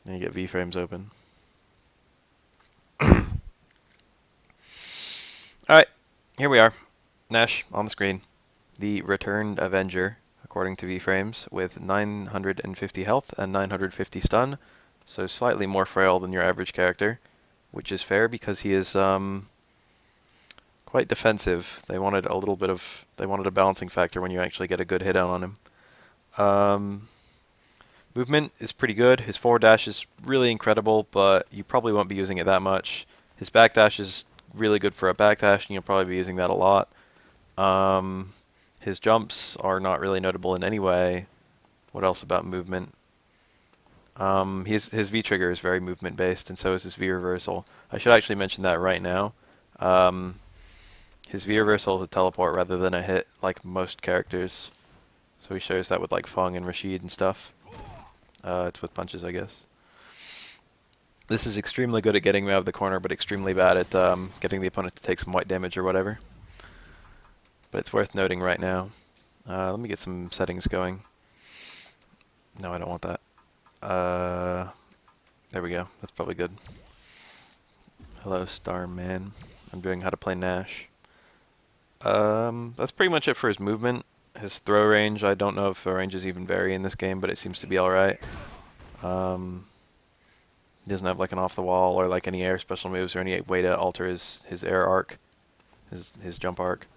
And you get V-frames open. Alright, here we are. Nash on the screen. The Returned Avenger, according to V-frames, with 950 health and 950 stun. So slightly more frail than your average character, which is fair because he is quite defensive. They wanted a balancing factor when you actually get a good hit out on him. Movement is pretty good. His forward dash is really incredible, but you probably won't be using it that much. His back dash is really good for a back dash, and you'll probably be using that a lot. His jumps are not really notable in any way. What else about movement? His V trigger is very movement based, and so is his V reversal. I should actually mention that right now. His V reversal is a teleport rather than a hit, like most characters. So he shows that with like Feng and Rashid and stuff. It's with punches, I guess. This is extremely good at getting me out of the corner, but extremely bad at getting the opponent to take some white damage or whatever. But it's worth noting right now. Let me get some settings going. No, I don't want that. There we go. That's probably good. Hello, Starman. I'm doing how to play Nash. That's pretty much it for his movement. His throw range, I don't know if throw ranges even vary in this game, but it seems to be alright. He doesn't have like an off the wall or like any air special moves or any way to alter his air arc, his jump arc.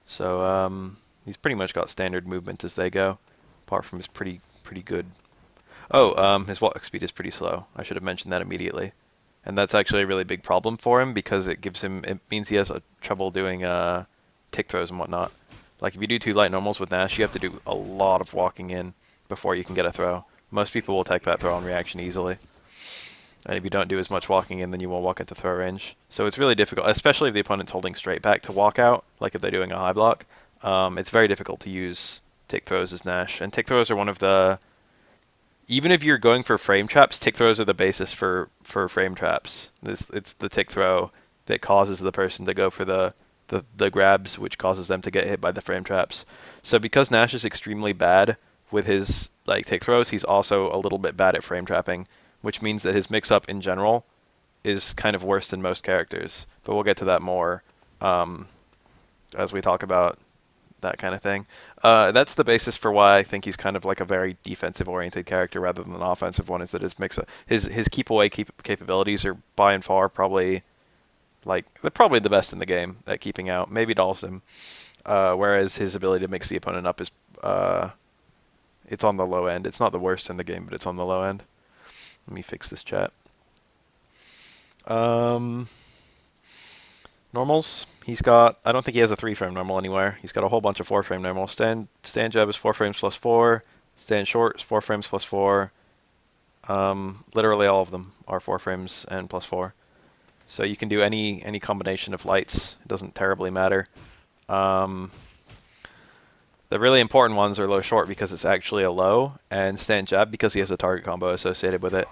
So he's pretty much got standard movement as they go, apart from his pretty good. Oh, his walk speed is pretty slow. I should have mentioned that immediately, and that's actually a really big problem for him because it means he has trouble doing tick throws and whatnot. Like if you do 2 light normals with Nash, you have to do a lot of walking in before you can get a throw. Most people will take that throw on reaction easily. And if you don't do as much walking in, then you won't walk into throw range. So it's really difficult, especially if the opponent's holding straight back to walk out, like if they're doing a high block. It's very difficult to use tick throws as Nash. And tick throws are one of the... Even if you're going for frame traps, tick throws are the basis for frame traps. It's the tick throw that causes the person to go for the grabs, which causes them to get hit by the frame traps. So because Nash is extremely bad with his like tick throws, he's also a little bit bad at frame trapping, which means that his mix-up in general is kind of worse than most characters. But we'll get to that more as we talk about that kind of thing. That's the basis for why I think he's kind of like a very defensive-oriented character rather than an offensive one, is that his mix-up, his keep-away capabilities are by and far probably... Like, they're probably the best in the game at keeping out. Maybe Dawson. Whereas his ability to mix the opponent up is, it's on the low end. It's not the worst in the game, but it's on the low end. Let me fix this chat. Normals. He's got, I don't think he has a 3-frame normal anywhere. He's got a whole bunch of 4-frame normals. Stand jab is 4 frames plus 4. Stand short is 4 frames plus 4. Literally all of them are 4 frames and plus 4. So you can do any combination of lights. It doesn't terribly matter. The really important ones are low short because it's actually a low, and stand jab because he has a target combo associated with it.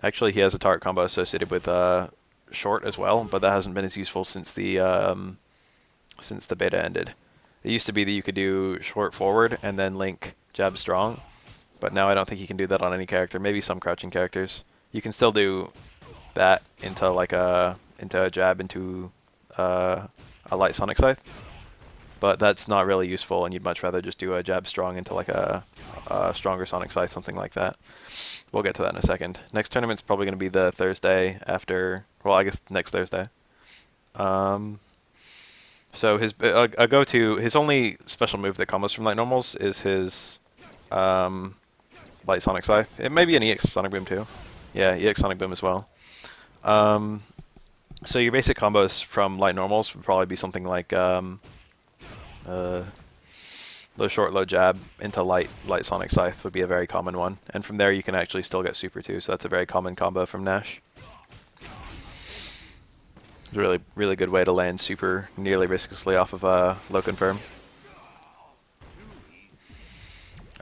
Actually, he has a target combo associated with short as well, but that hasn't been as useful since the beta ended. It used to be that you could do short forward and then link jab strong, but now I don't think you can do that on any character. Maybe some crouching characters. You can still do that into like a jab into a light sonic scythe, but that's not really useful, and you'd much rather just do a jab strong into like a stronger sonic scythe, something like that. We'll get to that in a second. Next tournament's probably going to be the Thursday after, well, I guess next Thursday. So his his only special move that combos from light normals is his light sonic scythe. It may be an EX sonic boom too. Yeah, EX sonic boom as well. So your basic combos from light normals would probably be something like low short, low jab into light sonic scythe would be a very common one. And from there you can actually still get super too, so that's a very common combo from Nash. It's a really good way to land super nearly risklessly off of low confirm.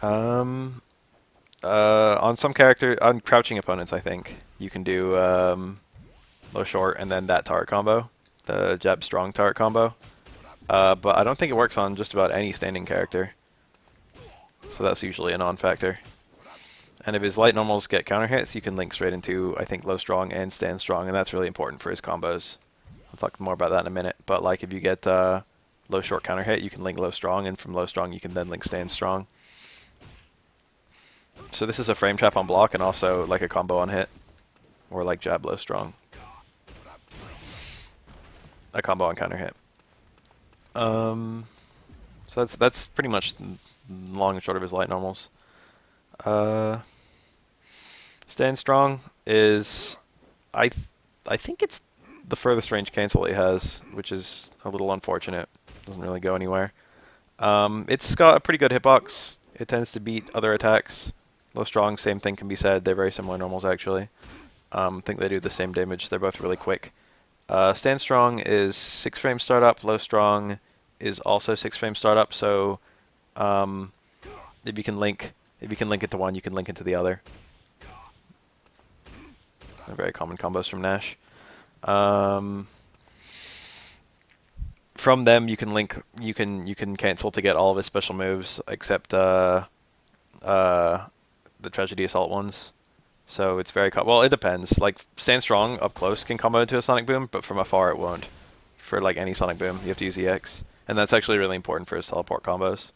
On crouching opponents, I think you can do low short and then that turret combo, the jab strong turret combo. But I don't think it works on just about any standing character, so that's usually a non-factor. And if his light normals get counter hits, you can link straight into, I think, low strong and stand strong, and that's really important for his combos. I'll talk more about that in a minute. But like if you get low short counter hit, you can link low strong, and from low strong you can then link stand strong. So this is a frame trap on block and also like a combo on hit, or like jab low strong. A combo on counter hit. So that's pretty much long and short of his light normals. Stand strong is, I think it's the furthest range cancel he has, which is a little unfortunate. Doesn't really go anywhere. It's got a pretty good hitbox. It tends to beat other attacks. Low strong, same thing can be said. They're very similar normals actually. I think they do the same damage. They're both really quick. Stand strong is 6 frame startup. Low strong is also 6 frame startup. So if you can link it to one, you can link it to the other. They're very common combos from Nash. From them, you can link. You can cancel to get all of his special moves except the Tragedy Assault ones. So it's very well. It depends. Like Stand Strong up close can combo into a Sonic Boom, but from afar it won't. For like any Sonic Boom, you have to use EX, and that's actually really important for his teleport combos.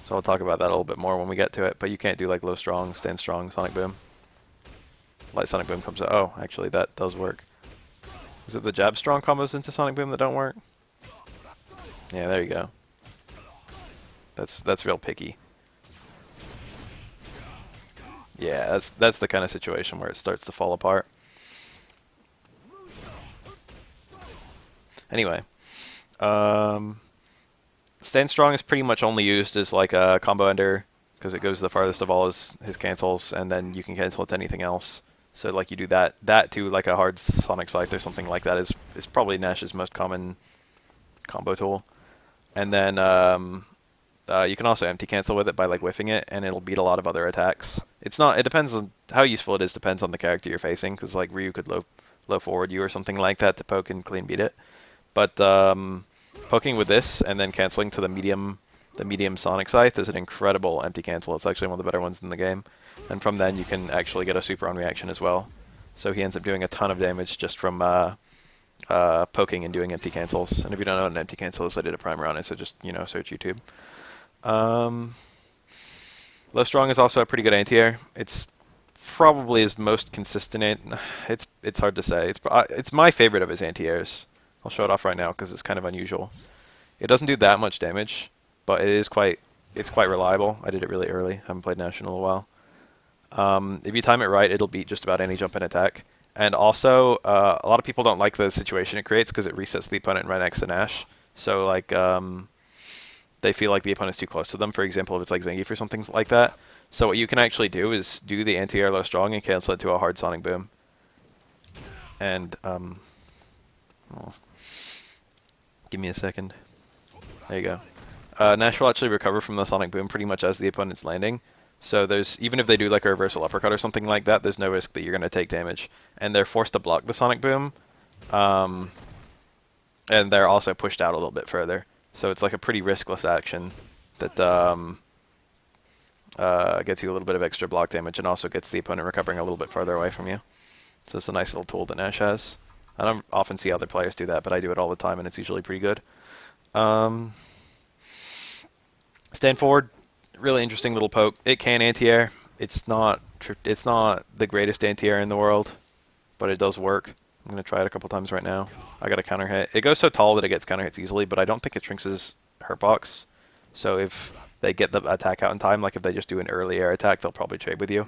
So I'll talk about that a little bit more when we get to it. But you can't do like low strong, stand strong, Sonic Boom. Light Sonic Boom comes out. Oh, actually that does work. Is it the jab strong combos into Sonic Boom that don't work? Yeah, there you go. That's real picky. Yeah, that's the kind of situation where it starts to fall apart. Anyway, Stand Strong is pretty much only used as like a combo ender because it goes the farthest of all his cancels, and then you can cancel it to anything else. So like you do that to like a hard Sonic Scythe or something like that is probably Nash's most common combo tool. And then you can also empty cancel with it by like whiffing it, and it'll beat a lot of other attacks. It depends on how useful it is. Depends on the character you're facing, because like Ryu could low forward you or something like that to poke and clean beat it. But poking with this and then canceling to the medium Sonic Scythe is an incredible empty cancel. It's actually one of the better ones in the game. And from then you can actually get a super on reaction as well. So he ends up doing a ton of damage just from poking and doing empty cancels. And if you don't know what an empty cancel is, I did a primer on it, so just search YouTube. Low strong is also a pretty good anti-air. It's probably his most consistent. It's hard to say. It's my favorite of his anti-airs. I'll show it off right now because it's kind of unusual. It doesn't do that much damage, but it's quite reliable. I did it really early. Haven't played Nash in a little while. If you time it right, it'll beat just about any jump in attack. And also, a lot of people don't like the situation it creates because it resets the opponent right next to Nash. So like they feel like the opponent's too close to them. For example, if it's like Zangief or something like that. So what you can actually do is do the anti-air low strong and cancel it to a hard Sonic Boom. And give me a second. There you go. Nash will actually recover from the Sonic Boom pretty much as the opponent's landing. So even if they do like a reversal uppercut or something like that, there's no risk that you're going to take damage. And they're forced to block the Sonic Boom. And they're also pushed out a little bit further. So it's like a pretty riskless action that gets you a little bit of extra block damage and also gets the opponent recovering a little bit farther away from you. So it's a nice little tool that Nash has. I don't often see other players do that, but I do it all the time, and it's usually pretty good. Stand forward, really interesting little poke. It can anti-air. It's not the greatest anti-air in the world, but it does work. I'm going to try it a couple times right now. I got a counter hit. It goes so tall that it gets counter hits easily, but I don't think it shrinks his hurt box. So if they get the attack out in time, like if they just do an early air attack, they'll probably trade with you.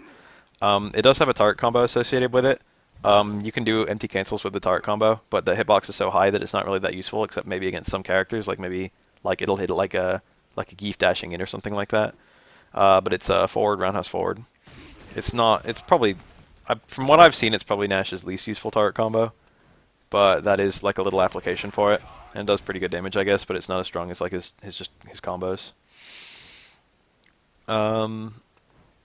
It does have a target combo associated with it. You can do empty cancels with the target combo, but the hitbox is so high that it's not really that useful, except maybe against some characters, like maybe it'll hit like a Geef dashing in or something like that. But it's forward, roundhouse forward. It's probably, from what I've seen, it's probably Nash's least useful target combo, but that is like a little application for it, and it does pretty good damage, I guess, but it's not as strong as like his combos.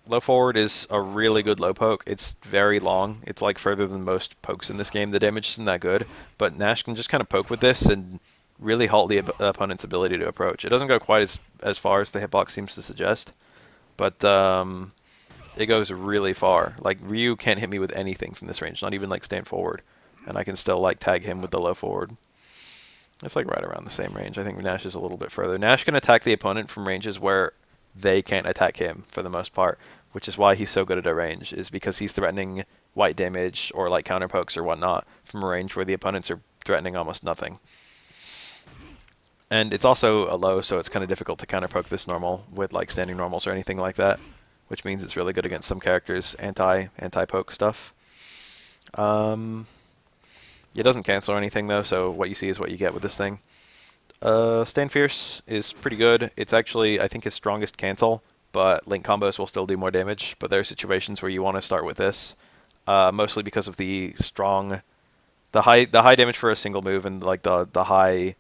Low forward is a really good low poke. It's very long. It's like further than most pokes in this game. The damage isn't that good, but Nash can just kind of poke with this and really halt the opponent's ability to approach. It doesn't go quite as far as the hitbox seems to suggest, but It goes really far. Like, Ryu can't hit me with anything from this range, not even like stand forward. And I can still like tag him with the low forward. It's like right around the same range. I think Nash is a little bit further. Nash can attack the opponent from ranges where they can't attack him for the most part, which is why he's so good at a range, is because he's threatening white damage or like counter pokes or whatnot from a range where the opponents are threatening almost nothing. And it's also a low, so it's kind of difficult to counter poke this normal with like standing normals or anything like that, which means it's really good against some characters' anti-poke stuff. It doesn't cancel or anything though, so what you see is what you get with this thing. Stand Fierce is pretty good. It's actually, I think, his strongest cancel, but link combos will still do more damage. But there are situations where you want to start with this, mostly because of the high damage for a single move and like the high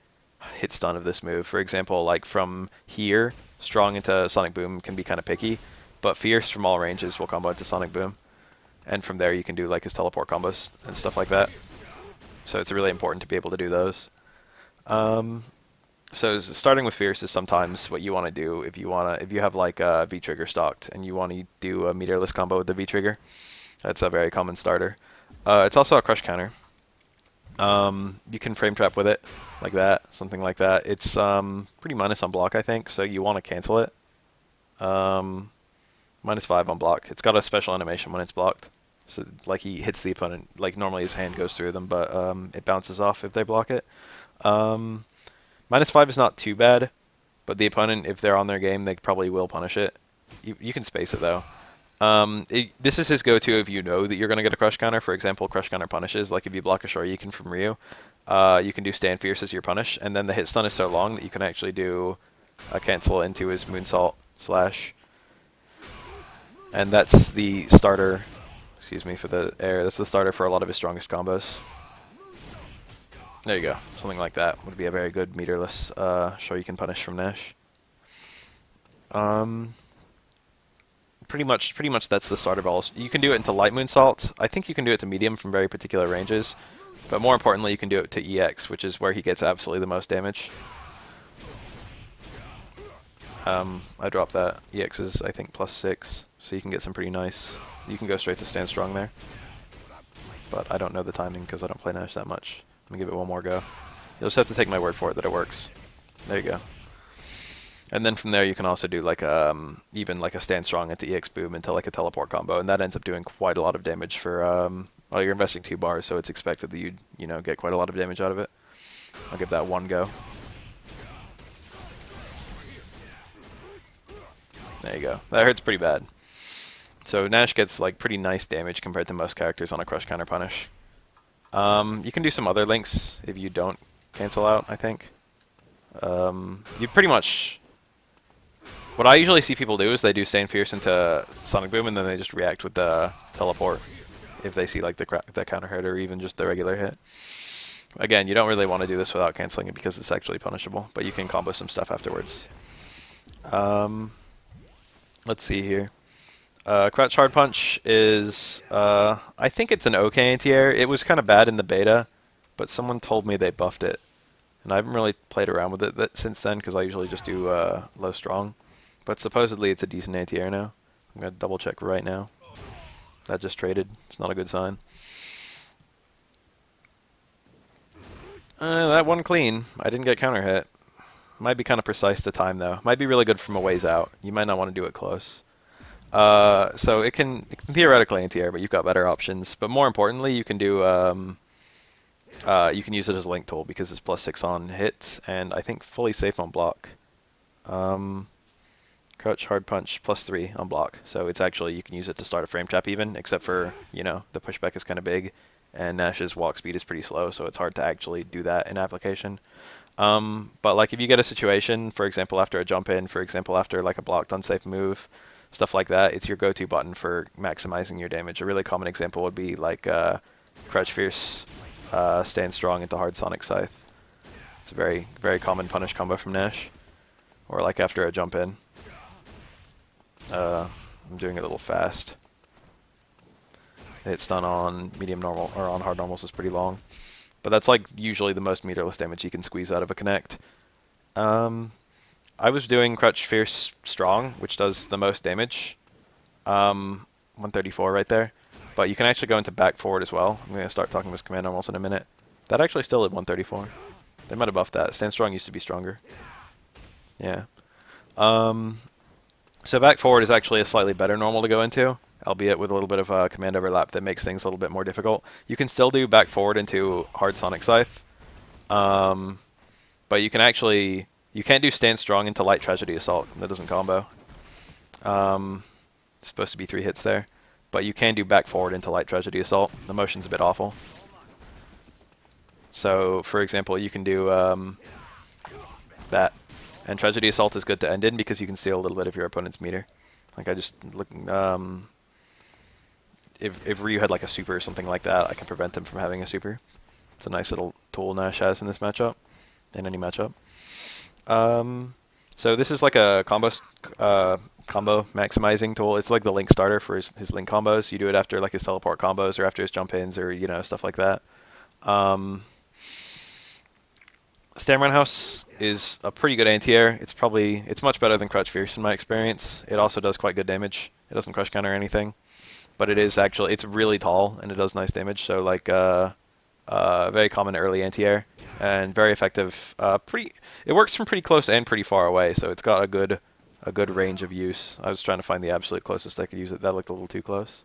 hit stun of this move. For example, like from here, strong into Sonic Boom can be kind of picky, but Fierce from all ranges will combo into Sonic Boom, and from there you can do like his teleport combos and stuff like that. So it's really important to be able to do those. So starting with Fierce is sometimes what you want to do if you have like a V trigger stocked and you want to do a meterless combo with the V trigger. That's a very common starter. It's also a crush counter. You can frame trap with it, like that, something like that. It's pretty minus on block, I think, so you want to cancel it. -5 on block. It's got a special animation when it's blocked. So like he hits the opponent, like normally his hand goes through them, but it bounces off if they block it. -5 is not too bad, but the opponent, if they're on their game, they probably will punish it. You can space it though. This is his go-to if you know that you're going to get a crush counter. For example, crush counter punishes, like if you block a Shoryuken from Ryu, you can do Stand Fierce as your punish, and then the hit stun is so long that you can actually do a cancel into his Moonsault slash. And that's the starter, excuse me for the air, that's the starter for a lot of his strongest combos. There you go, something like that would be a very good meterless Shoryuken punish from Nash. Pretty much that's the starter balls. You can do it into light Moonsault. I think you can do it to medium from very particular ranges, but more importantly, you can do it to EX, which is where he gets absolutely the most damage. I dropped that. EX is, I think, +6, so you can get some pretty nice. You can go straight to stand strong there, but I don't know the timing because I don't play Nash that much. Let me give it one more go. You'll just have to take my word for it that it works. There you go. And then from there you can also do like even like a stand strong into EX boom into like a teleport combo, and that ends up doing quite a lot of damage for well, you're investing 2 bars, so it's expected that you get quite a lot of damage out of it. I'll give that one go. There you go. That hurts pretty bad. So Nash gets like pretty nice damage compared to most characters on a crush counter punish. You can do some other links if you don't cancel out, I think. You pretty much... What I usually see people do is they do Stand Fierce into Sonic Boom and then they just react with the teleport if they see like the counter hit or even just the regular hit. Again, you don't really want to do this without canceling it because it's actually punishable, but you can combo some stuff afterwards. Let's see here. Crouch Hard Punch is, I think it's an okay anti-air. It was kind of bad in the beta, but someone told me they buffed it. And I haven't really played around with it since then because I usually just do low strong. But supposedly it's a decent anti-air now. I'm going to double check right now. That just traded. It's not a good sign. That one clean. I didn't get counter hit. Might be kind of precise to time though. Might be really good from a ways out. You might not want to do it close. So it can theoretically anti-air, but you've got better options. But more importantly, you can do you can use it as a link tool because it's +6 on hits and I think fully safe on block. Crouch Hard Punch +3 on block. So it's actually, you can use it to start a frame trap even, except for, the pushback is kind of big and Nash's walk speed is pretty slow, so it's hard to actually do that in application. But like if you get a situation, for example, after a jump in, for example, after like a blocked unsafe move, stuff like that, it's your go-to button for maximizing your damage. A really common example would be like Crouch Fierce, Stand Strong into Hard Sonic Scythe. It's a very, very common punish combo from Nash. Or like after a jump in. I'm doing it a little fast. The hit stun on medium normal or on hard normals is pretty long. But that's like usually the most meterless damage you can squeeze out of a connect. I was doing Crouch Fierce Strong, which does the most damage. 134 right there. But you can actually go into back forward as well. I'm going to start talking with command normals in a minute. That actually still at 134. They might have buffed that. Stand strong used to be stronger. Yeah. So back forward is actually a slightly better normal to go into, albeit with a little bit of command overlap that makes things a little bit more difficult. You can still do back forward into hard sonic scythe, but you can't do stand strong into light tragedy assault. That doesn't combo. It's supposed to be 3 hits there, but you can do back forward into light tragedy assault. The motion's a bit awful. So for example, you can do that. And Tragedy Assault is good to end in because you can steal a little bit of your opponent's meter. Like I just look, if Ryu had like a super or something like that, I can prevent him from having a super. It's a nice little tool Nash has in this matchup, in any matchup. So this is like a combo maximizing tool. It's like the Link starter for his Link combos. You do it after like his teleport combos or after his jump ins or stuff like that. Stand Roundhouse is a pretty good anti-air. It's much better than Crush Fierce in my experience. It also does quite good damage. It doesn't crush counter or anything, but it's really tall and it does nice damage. So like very common early anti-air and very effective. It works from pretty close and pretty far away, so it's got a good range of use. I was trying to find the absolute closest I could use it. That looked a little too close.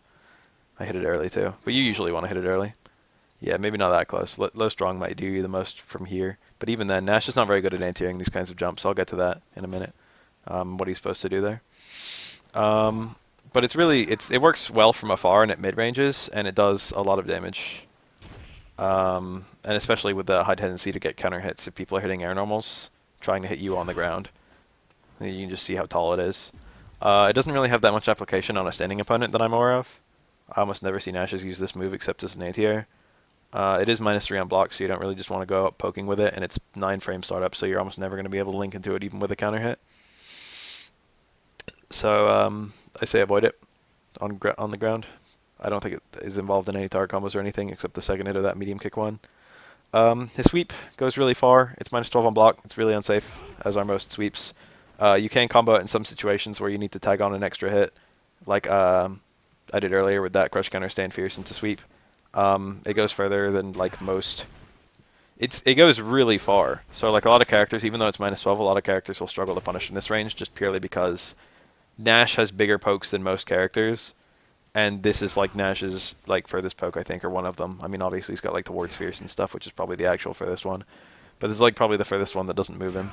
I hit it early too, but you usually want to hit it early. Yeah, maybe not that close. Low strong might do you the most from here. But even then, Nash is not very good at anti-airing these kinds of jumps. I'll get to that in a minute, what he's supposed to do there. But it works well from afar and at mid-ranges, and it does a lot of damage. And especially with the high tendency to get counter hits if people are hitting air normals, trying to hit you on the ground. You can just see how tall it is. It doesn't really have that much application on a standing opponent that I'm aware of. I almost never see Nashes use this move except as an anti-air. It is -3 on block, so you don't really just want to go up poking with it, and it's 9-frame startup, so you're almost never going to be able to link into it even with a counter hit. So I say avoid it on the ground. I don't think it is involved in any target combos or anything except the second hit of that medium kick one. His sweep goes really far. It's -12 on block. It's really unsafe, as are most sweeps. You can combo it in some situations where you need to tag on an extra hit, like I did earlier with that crush counter stand fierce into sweep. It goes further than like most. It goes really far. So like a lot of characters, even though it's -12, a lot of characters will struggle to punish in this range just purely because Nash has bigger pokes than most characters, and this is like Nash's like furthest poke, I think, or one of them. I mean, obviously he's got like the Wards Fierce and stuff, which is probably the actual furthest one, but this is like probably the furthest one that doesn't move him.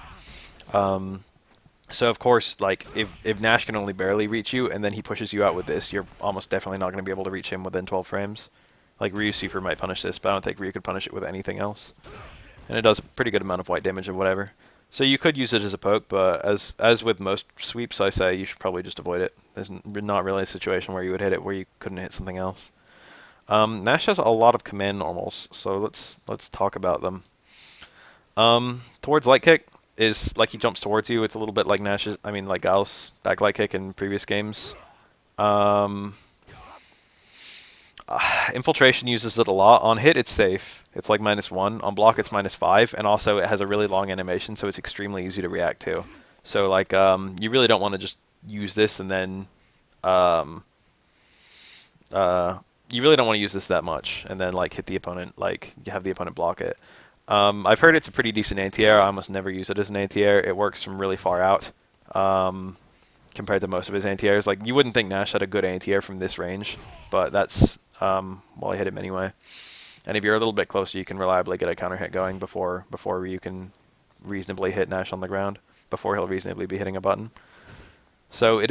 So of course, like if Nash can only barely reach you and then he pushes you out with this, you're almost definitely not going to be able to reach him within 12 frames. Like Ryu's super might punish this, but I don't think Ryu could punish it with anything else. And it does a pretty good amount of white damage or whatever. So you could use it as a poke, but as with most sweeps, I say you should probably just avoid it. There's not really a situation where you would hit it where you couldn't hit something else. Nash has a lot of command normals, so let's talk about them. Towards light kick is like he jumps towards you. It's a little bit like like Gauss back light kick in previous games. Infiltration uses it a lot. On hit, it's safe. It's like -1. On block, it's -5. And also, it has a really long animation, so it's extremely easy to react to. So, like, you really don't want to just use this and then... you really don't want to use this that much and then, like, hit the opponent, like, you have the opponent block it. I've heard it's a pretty decent anti-air. I almost never use it as an anti-air. It works from really far out compared to most of his anti-airs. Like, you wouldn't think Nash had a good anti-air from this range, but that's... well, I hit him anyway. And if you're a little bit closer, you can reliably get a counter hit going before you can reasonably hit Nash on the ground, before he'll reasonably be hitting a button. So it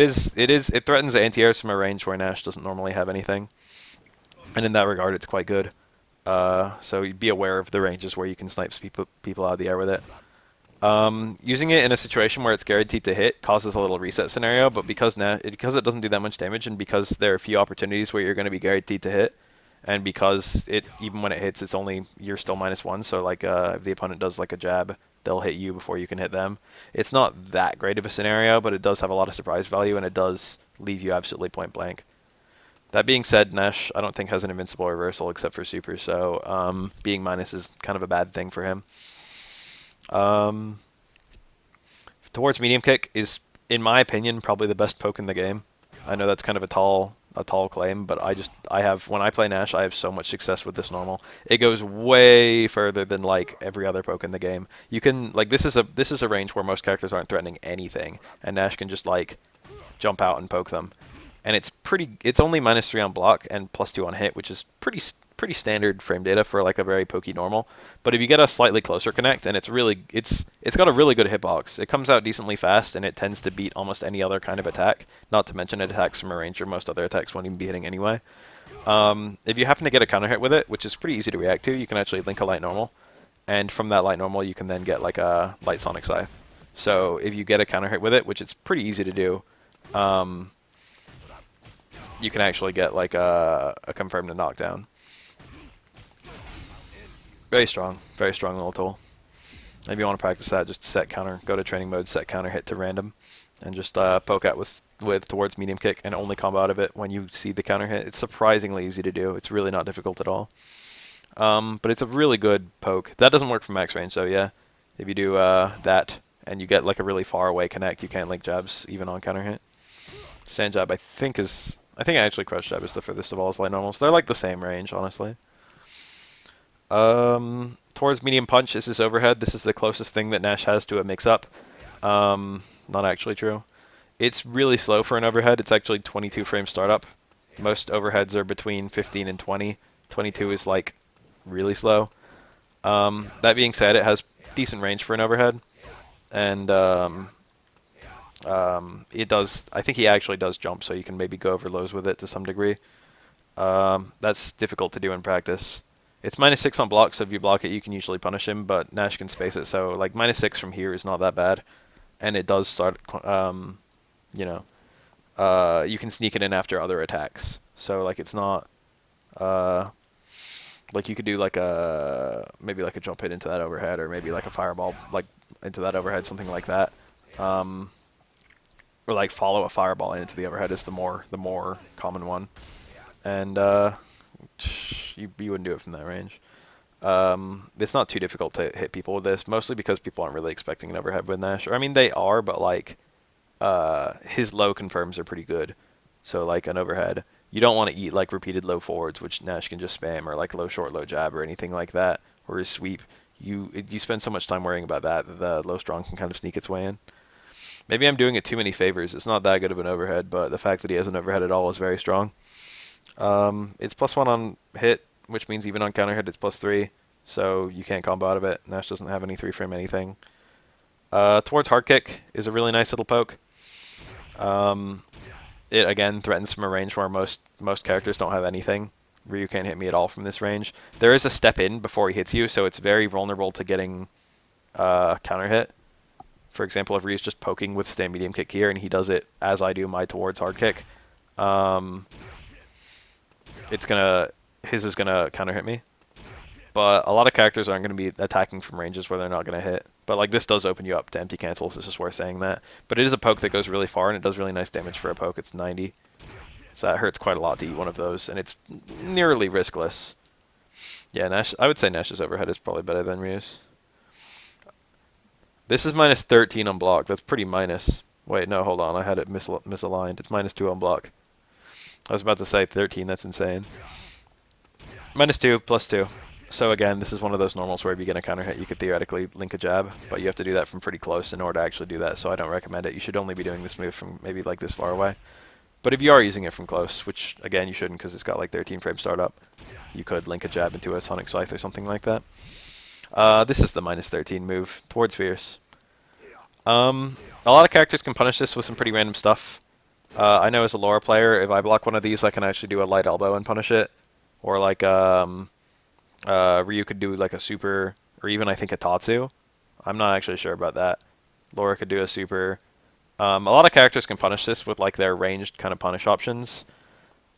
threatens anti-airs from a range where Nash doesn't normally have anything. And in that regard, it's quite good. So be aware of the ranges where you can snipe people out of the air with it. Using it in a situation where it's guaranteed to hit causes a little reset scenario, but because it doesn't do that much damage, and because there are a few opportunities where you're going to be guaranteed to hit, and because even when it hits, you're still -1. So like if the opponent does like a jab, they'll hit you before you can hit them. It's not that great of a scenario, but it does have a lot of surprise value, and it does leave you absolutely point blank. That being said, Nash I don't think has an invincible reversal except for super, so being minus is kind of a bad thing for him. Towards medium kick is, in my opinion, probably the best poke in the game. I know that's kind of a tall claim, but when I play Nash, I have so much success with this normal. It goes way further than like every other poke in the game. You can like this is a range where most characters aren't threatening anything, and Nash can just like jump out and poke them. And it's only -3 on block and +2 on hit, which is pretty standard frame data for like a very pokey normal. But if you get a slightly closer connect, and it's got a really good hitbox. It comes out decently fast, and it tends to beat almost any other kind of attack. Not to mention it attacks from a range where most other attacks won't even be hitting anyway. If you happen to get a counter hit with it, which is pretty easy to react to, you can actually link a light normal, and from that light normal you can then get like a light sonic scythe. So if you get a counter hit with it, which it's pretty easy to do, you can actually get like a confirmed knockdown. Very strong little tool. If you want to practice that, just set counter, go to training mode, set counter hit to random, and just poke out with towards medium kick and only combo out of it when you see the counter hit. It's surprisingly easy to do. It's really not difficult at all. But it's a really good poke. That doesn't work for max range though, yeah. If you do that and you get like a really far away connect, you can't link jabs even on counter hit. Sand jab I think actually crush jab is the furthest of all his light normals. They're like the same range, honestly. Towards medium punch is his overhead. This is the closest thing that Nash has to a mix-up. Not actually true. It's really slow for an overhead. It's actually 22 frame startup. Most overheads are between 15 and 20. 22 is like really slow. That being said, it has decent range for an overhead, and it does. I think he actually does jump, so you can maybe go over lows with it to some degree. That's difficult to do in practice. It's -6 on block, so if you block it, you can usually punish him, but Nash can space it, so like -6 from here is not that bad, and it does start. You know, you can sneak it in after other attacks, so like it's not. Like you could do like maybe like a jump hit into that overhead, or maybe like a fireball like into that overhead, something like that. Or like follow a fireball into the overhead is the more common one, and you wouldn't do it from that range. It's not too difficult to hit people with this, mostly because people aren't really expecting an overhead with Nash. Or I mean they are, but like his low confirms are pretty good. So like an overhead, you don't want to eat like repeated low forwards, which Nash can just spam, or like low short, low jab, or anything like that, or his sweep. You spend so much time worrying about that the low strong can kind of sneak its way in. Maybe I'm doing it too many favors. It's not that good of an overhead, but the fact that he has an overhead at all is very strong. It's +1 on hit, which means even on counter hit it's +3, so you can't combo out of it. Nash doesn't have any 3-frame anything. Towards hard kick is a really nice little poke. It again threatens from a range where most characters don't have anything. Ryu can't hit me at all from this range. There is a step in before he hits you, so it's very vulnerable to getting counter hit. For example, if Ryu's just poking with stand medium kick here, and he does it as I do my towards hard kick, his is gonna counter hit me. But a lot of characters aren't going to be attacking from ranges where they're not going to hit. But like this does open you up to empty cancels. It's just worth saying that. But it is a poke that goes really far, and it does really nice damage for a poke. It's 90. So that hurts quite a lot to eat one of those, and it's nearly riskless. Yeah, Nash. I would say Nash's overhead is probably better than Ryu's. This is -13 on block. That's pretty minus. Wait, no, hold on. I had it misaligned. It's -2 on block. I was about to say 13. That's insane. -2 +2. So again, this is one of those normals where if you get a counter hit, you could theoretically link a jab, but you have to do that from pretty close in order to actually do that, so I don't recommend it. You should only be doing this move from maybe like this far away. But if you are using it from close, which again you shouldn't because it's got like 13 frame startup, you could link a jab into a sonic scythe or something like that. This is the -13 move towards Fierce. A lot of characters can punish this with some pretty random stuff. I know as a Laura player, if I block one of these, I can actually do a light elbow and punish it, or like Ryu could do like a super, or even I think a Tatsu. I'm not actually sure about that. Laura could do a super. A lot of characters can punish this with like their ranged kind of punish options.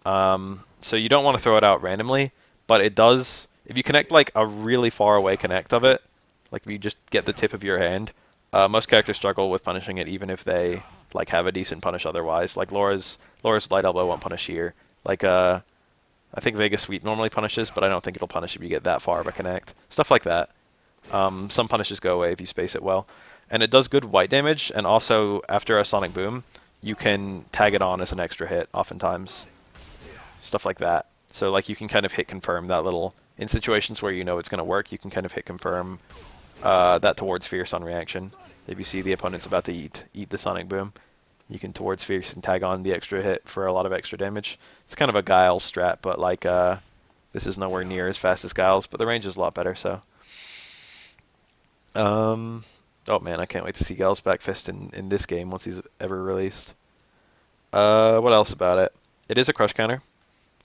So you don't want to throw it out randomly, but it does. If you connect like a really far away connect of it, like if you just get the tip of your hand, most characters struggle with punishing it even if they like have a decent punish otherwise. Like Laura's light elbow won't punish here. Like I think Vegas Sweep normally punishes, but I don't think it'll punish if you get that far of a connect. Stuff like that. Some punishes go away if you space it well. And it does good white damage, and also after a Sonic Boom, you can tag it on as an extra hit oftentimes. Stuff like that. So like you can kind of hit confirm that little, in situations where you know it's going to work, you can kind of hit confirm that towards Fierce on reaction. If you see the opponent's about to eat the Sonic Boom, you can towards Fierce and tag on the extra hit for a lot of extra damage. It's kind of a Guile strat, but like this is nowhere near as fast as Guile's, but the range is a lot better, so. Oh man, I can't wait to see Guile's back fist in this game once he's ever released. What else about it? It is a crush counter,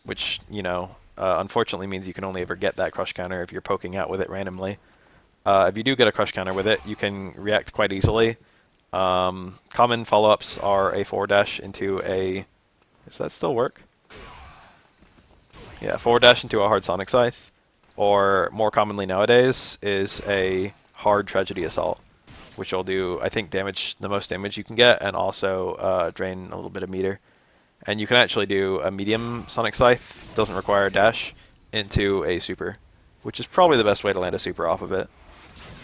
which, you know, unfortunately means you can only ever get that crush counter if you're poking out with it randomly. If you do get a crush counter with it, you can react quite easily. Common follow-ups are a forward dash into a... Does that still work? Yeah, forward dash into a hard Sonic Scythe. Or, more commonly nowadays, is a hard Tragedy Assault, which will do, I think, damage, the most damage you can get, and also drain a little bit of meter. And you can actually do a medium Sonic Scythe, doesn't require a dash, into a super, which is probably the best way to land a super off of it.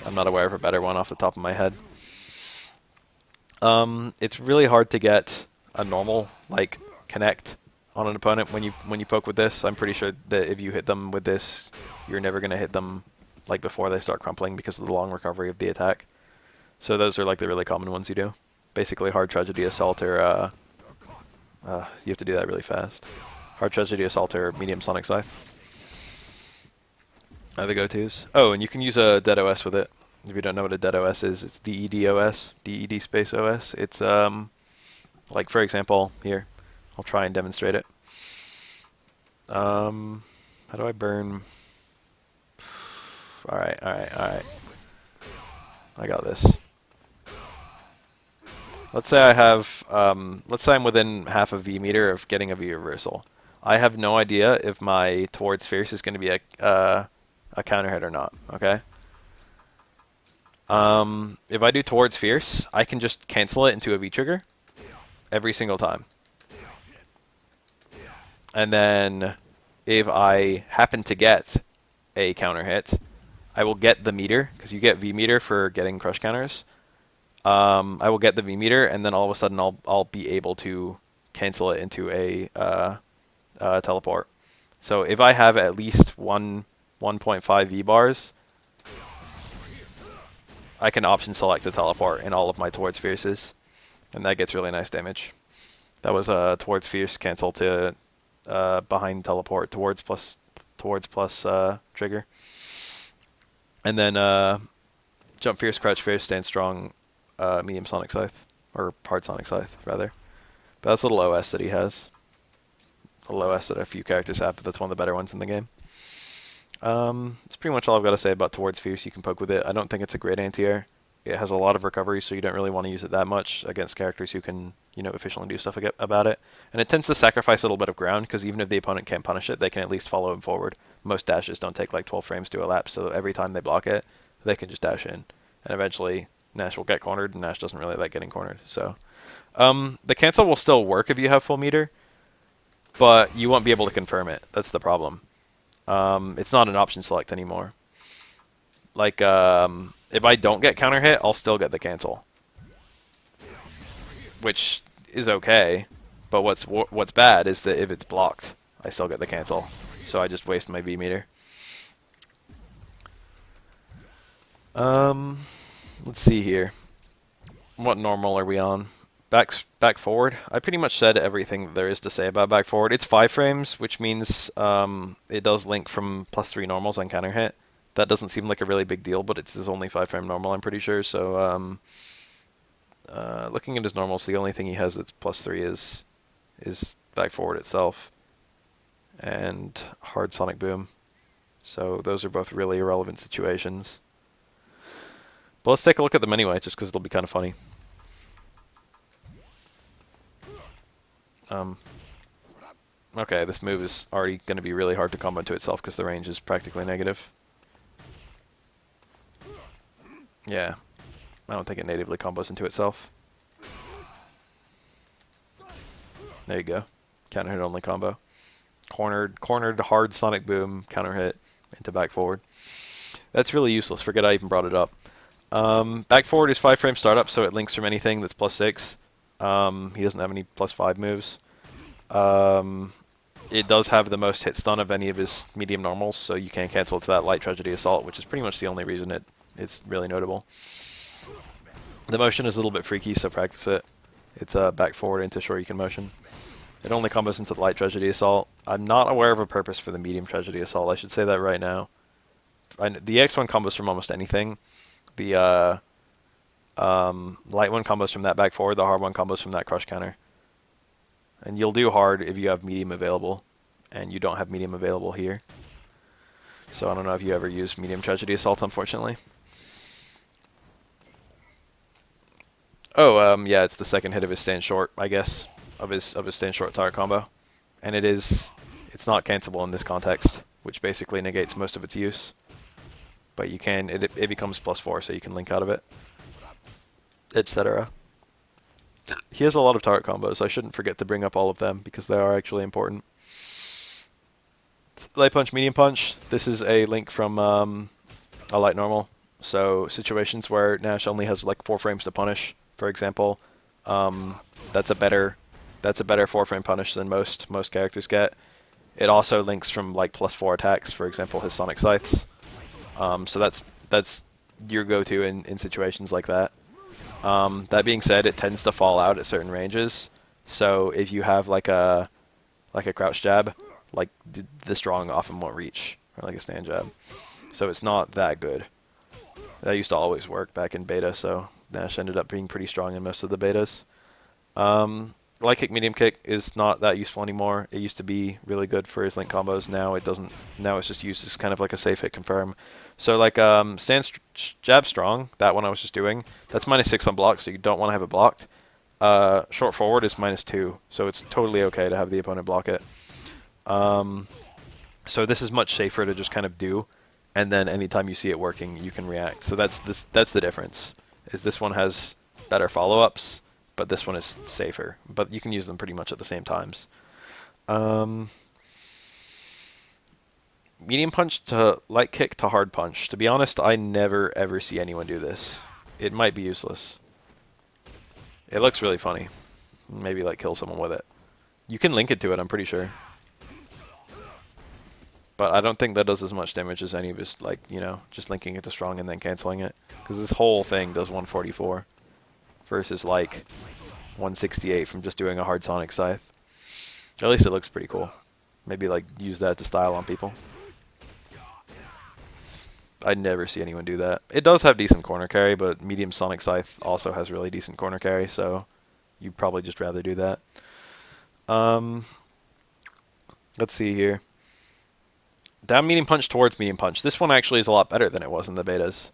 I'm not aware of a better one off the top of my head. It's really hard to get a normal like connect on an opponent when you poke with this. I'm pretty sure that if you hit them with this, you're never going to hit them like before they start crumpling because of the long recovery of the attack. So those are like the really common ones you do. Basically hard Tragedy Assault or you have to do that really fast. Hard Tragedy Assault or medium Sonic Scythe are the go-tos. Oh, and you can use a dead OS with it. If you don't know what a dead OS is, it's DED-OS, DED space OS. It's like for example, here, I'll try and demonstrate it. How do I burn? Alright. I got this. Let's say I have, let's say I'm within half a V meter of getting a V reversal. I have no idea if my towards Fierce is going to be a counter hit or not, okay? If I do towards Fierce, I can just cancel it into a V trigger every single time. And then if I happen to get a counter hit, I will get the meter, because you get V meter for getting crush counters. I will get the V meter, and then all of a sudden I'll be able to cancel it into a teleport. So if I have at least 1.5 V bars, I can option select the teleport in all of my towards Fierces, and that gets really nice damage. That was a towards Fierce cancel to behind teleport towards plus trigger, and then jump Fierce, crouch Fierce, stand strong, medium Sonic Scythe, or hard Sonic Scythe rather. But that's a little OS that he has. A little OS that a few characters have, but that's one of the better ones in the game. That's pretty much all I've got to say about towards Fierce. You can poke with it. I don't think it's a great anti-air. It has a lot of recovery, so you don't really want to use it that much against characters who can, you know, efficiently do stuff about it. And it tends to sacrifice a little bit of ground, because even if the opponent can't punish it, they can at least follow him forward. Most dashes don't take like 12 frames to elapse, so every time they block it, they can just dash in. And eventually, Nash will get cornered, and Nash doesn't really like getting cornered. So, the cancel will still work if you have full meter, but you won't be able to confirm it. That's the problem. It's not an option select anymore. Like, if I don't get counter hit, I'll still get the cancel, which is okay. But what's bad is that if it's blocked, I still get the cancel. So I just waste my V meter. Let's see here. What normal are we on? Back forward. I pretty much said everything there is to say about back forward. It's 5 frames, which means it does link from +3 normals on counter hit. That doesn't seem like a really big deal, but it's his only 5 frame normal, I'm pretty sure. So looking at his normals, the only thing he has that's +3 is back forward itself and hard Sonic Boom. So those are both really irrelevant situations. But let's take a look at them anyway, just because it'll be kind of funny. Okay, this move is already going to be really hard to combo to itself because the range is practically negative. Yeah, I don't think it natively combos into itself. There you go. Counter hit only combo. Cornered hard Sonic Boom, counter hit into back forward. That's really useless. Forget I even brought it up. Back forward is 5 frame startup, so it links from anything that's +6. He doesn't have any +5 moves. Um, it does have the most hit stun of any of his medium normals, so you can cancel to that light tragedy assault, which is pretty much the only reason it's really notable. The motion is a little bit freaky, so practice it. It's back forward into short you can motion. It only combos into the light tragedy assault. I'm not aware of a purpose for the medium tragedy assault. I should say that right now. The X1 combos from almost anything. The light one combos from that back forward. The hard one combos from that crush counter. And you'll do hard if you have medium available, and you don't have medium available here. So I don't know if you ever used medium tragedy assault, unfortunately. Oh, yeah, it's the second hit of his stand short, I guess, of his stand short tire combo, and it's not cancelable in this context, which basically negates most of its use. But you can, it becomes +4, so you can link out of it, etc. He has a lot of turret combos. I shouldn't forget to bring up all of them because they are actually important. Light punch, medium punch. This is a link from a light normal. So situations where Nash only has like 4 frames to punish, for example, that's a better 4-frame punish than most characters get. It also links from like +4 attacks, for example, his Sonic Scythes. So that's your go-to in situations like that. That being said, it tends to fall out at certain ranges. So if you have like a crouch jab, like the strong often won't reach, or like a stand jab. So it's not that good. That used to always work back in beta, so Nash ended up being pretty strong in most of the betas. Light kick, medium kick is not that useful anymore. It used to be really good for his link combos. Now it doesn't. Now it's just used as kind of like a safe hit confirm. So like stand jab strong, that one I was just doing, that's -6 on block, so you don't want to have it blocked. Short forward is -2, so it's totally okay to have the opponent block it. So this is much safer to just kind of do, and then anytime you see it working, you can react. So that's the difference. Is this one has better follow-ups, but this one is safer. But you can use them pretty much at the same times. Medium punch to light kick to hard punch. To be honest, I never ever see anyone do this. It might be useless. It looks really funny. Maybe like kill someone with it. You can link it to it, I'm pretty sure. But I don't think that does as much damage as any of his, like, you know, just linking it to strong and then canceling it. Because this whole thing does 144 versus like 168 from just doing a hard Sonic Scythe. At least it looks pretty cool. Maybe like use that to style on people. I never see anyone do that. It does have decent corner carry, but medium Sonic Scythe also has really decent corner carry, so you'd probably just rather do that. Let's see here. Down medium punch towards medium punch. This one actually is a lot better than it was in the betas.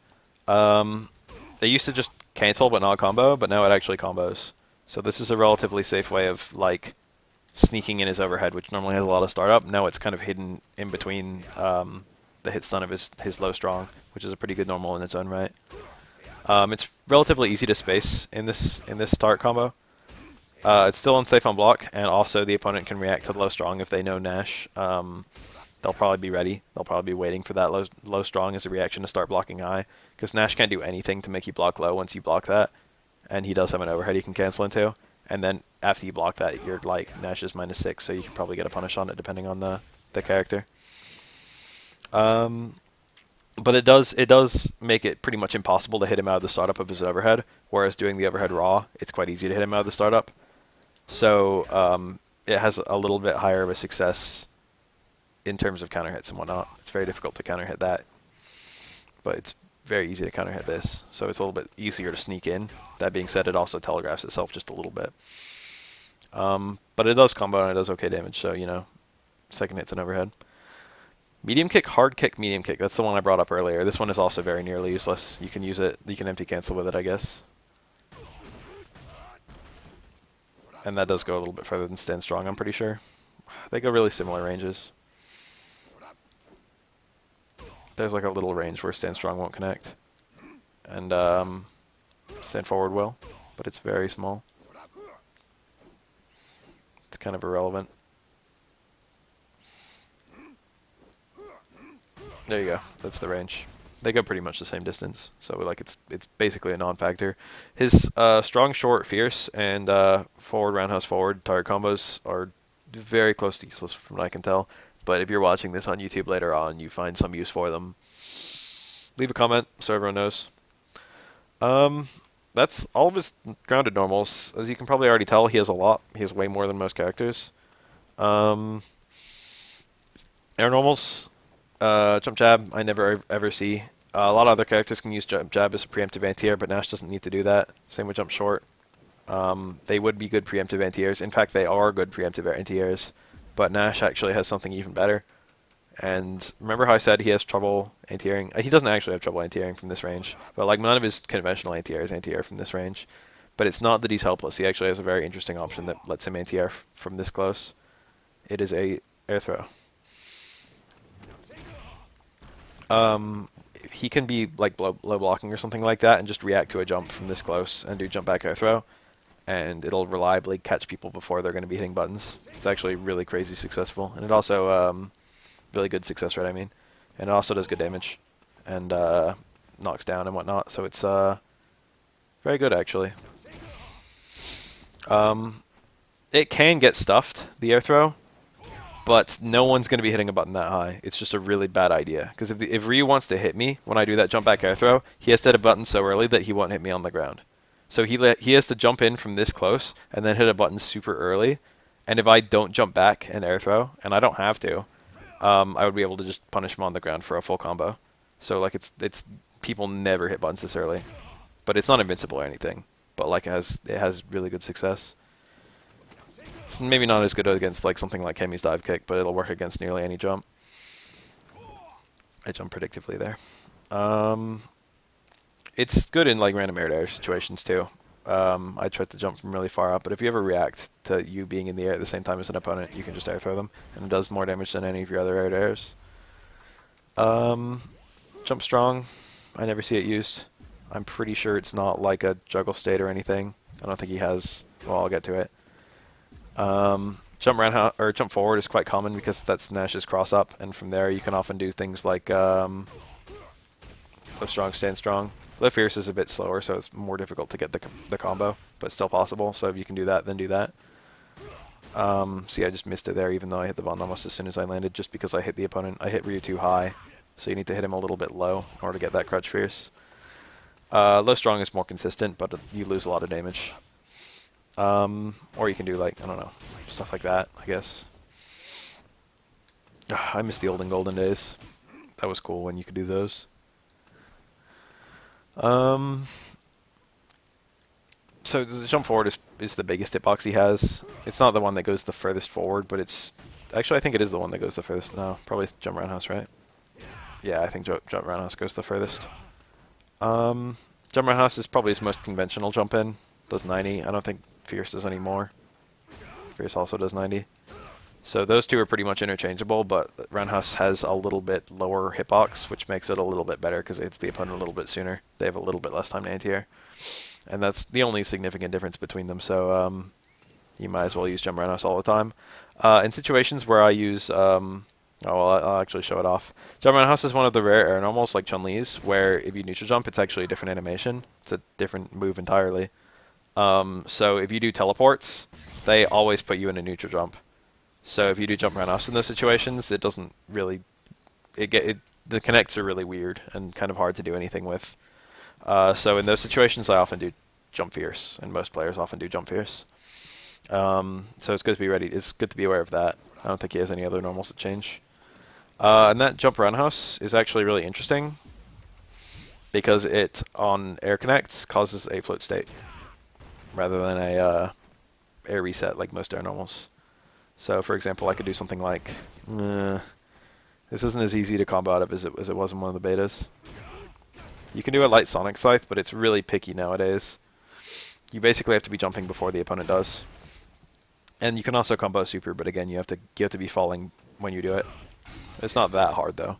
They used to just cancel but not combo, but now it actually combos. So this is a relatively safe way of like sneaking in his overhead, which normally has a lot of startup. Now it's kind of hidden in between the hit stun of his low strong, which is a pretty good normal in its own right. It's relatively easy to space in this start combo. It's still unsafe on block, and also the opponent can react to the low strong if they know Nash. They'll probably be ready. They'll probably be waiting for that low strong as a reaction to start blocking high, because Nash can't do anything to make you block low once you block that, and he does have an overhead he can cancel into, and then after you block that, you're like Nash is -6, so you can probably get a punish on it depending on the character. But it does make it pretty much impossible to hit him out of the startup of his overhead, whereas doing the overhead raw, it's quite easy to hit him out of the startup. So it has a little bit higher of a success in terms of counter hits and whatnot. It's very difficult to counter hit that, but it's very easy to counter hit this, so it's a little bit easier to sneak in. That being said, it also telegraphs itself just a little bit. But it does combo and it does okay damage, so you know, second hit's an overhead. Medium kick, hard kick, medium kick. That's the one I brought up earlier. This one is also very nearly useless. You can use it, you can empty cancel with it, I guess. And that does go a little bit further than stand strong, I'm pretty sure. They go really similar ranges. There's like a little range where stand strong won't connect, and stand forward will, but it's very small. It's kind of irrelevant. There you go. That's the range. They go pretty much the same distance, so like it's basically a non-factor. His strong, short, fierce, and forward roundhouse forward target combos are very close to useless from what I can tell. But if you're watching this on YouTube later on, you find some use for them, leave a comment so everyone knows. That's all of his grounded normals. As you can probably already tell, he has a lot. He has way more than most characters. Air normals, jump jab, I never ever see. A lot of other characters can use jump jab as a preemptive anti-air, but Nash doesn't need to do that. Same with jump short. They would be good preemptive anti-airs. In fact, they are good preemptive anti-airs, but Nash actually has something even better. And remember how I said he has trouble anti-airing? He doesn't actually have trouble anti-airing from this range, but like none of his conventional anti-airs anti-air from this range. But it's not that he's helpless. He actually has a very interesting option that lets him anti-air from this close. It is a air throw. He can be like low blocking or something like that and just react to a jump from this close and do jump back air throw, and it'll reliably catch people before they're going to be hitting buttons. It's actually really crazy successful, and it also really good success rate, I mean, and it also does good damage and knocks down and whatnot, so it's very good actually. It can get stuffed, the air throw, but no one's going to be hitting a button that high. It's just a really bad idea. Because if Ryu wants to hit me when I do that jump back air throw, he has to hit a button so early that he won't hit me on the ground. So he has to jump in from this close and then hit a button super early. And if I don't jump back and air throw, and I don't have to, I would be able to just punish him on the ground for a full combo. So like it's people never hit buttons this early, but it's not invincible or anything. But like it has really good success. It's maybe not as good against like something like Kemi's dive kick, but it'll work against nearly any jump. I jump predictively there. It's good in like random air-to-air situations too. I tried to jump from really far up, but if you ever react to you being in the air at the same time as an opponent, you can just air throw them, and it does more damage than any of your other air-to-airs. Jump strong, I never see it used. I'm pretty sure it's not like a juggle state or anything. I don't think he has. Well, I'll get to it. Jump forward is quite common because that's Nash's cross up, and from there you can often do things like low strong, stand strong. Low fierce is a bit slower, so it's more difficult to get the combo, but still possible. So if you can do that, then do that. See, I just missed it there, even though I hit the button almost as soon as I landed, just because I hit the opponent. I hit Ryu too high, so you need to hit him a little bit low in order to get that crutch fierce. Low strong is more consistent, but you lose a lot of damage. Or you can do like, I don't know, stuff like that, I guess. I miss the olden golden days. That was cool when you could do those. So the jump forward is the biggest hitbox he has. It's not the one that goes the furthest forward, but it's... Actually, I think it is the one that goes the furthest. No, probably jump roundhouse, right? Yeah, I think jump roundhouse goes the furthest. Jump roundhouse is probably his most conventional jump in. Does 90. I don't think Fierce does any more. Fierce also does 90. So those two are pretty much interchangeable, but Roundhouse has a little bit lower hitbox, which makes it a little bit better because it hits the opponent a little bit sooner. They have a little bit less time to anti-air. And that's the only significant difference between them, so you might as well use Jump Roundhouse all the time. In situations where I use... I'll actually show it off. Jump Roundhouse is one of the rare air normals, like Chun-Li's, where if you neutral jump, it's actually a different animation. It's a different move entirely. So if you do teleports, they always put you in a neutral jump. So if you do jump roundhouse in those situations, it doesn't really... the connects are really weird and kind of hard to do anything with. So in those situations, I often do jump fierce, and most players often do jump fierce. So it's good to be ready. It's good to be aware of that. I don't think he has any other normals that change. And that jump roundhouse is actually really interesting because it, on air connects, causes a float state rather than a air reset like most air normals. So, for example, I could do something like... this isn't as easy to combo out of as it was in one of the betas. You can do a light Sonic Scythe, but it's really picky nowadays. You basically have to be jumping before the opponent does. And you can also combo super, but again, you have to be falling when you do it. It's not that hard, though.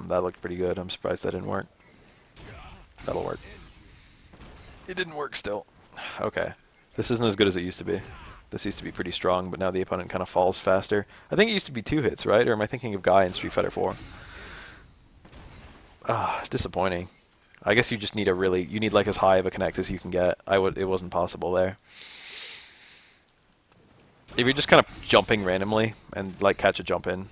That looked pretty good. I'm surprised that didn't work. That'll work. It didn't work still. Okay. This isn't as good as it used to be. This used to be pretty strong, but now the opponent kind of falls faster. I think it used to be 2 hits, right? Or am I thinking of Guy in Street Fighter 4? Disappointing. I guess you just need you need like as high of a connect as you can get. It wasn't possible there. If you're just kind of jumping randomly and like catch a jump in,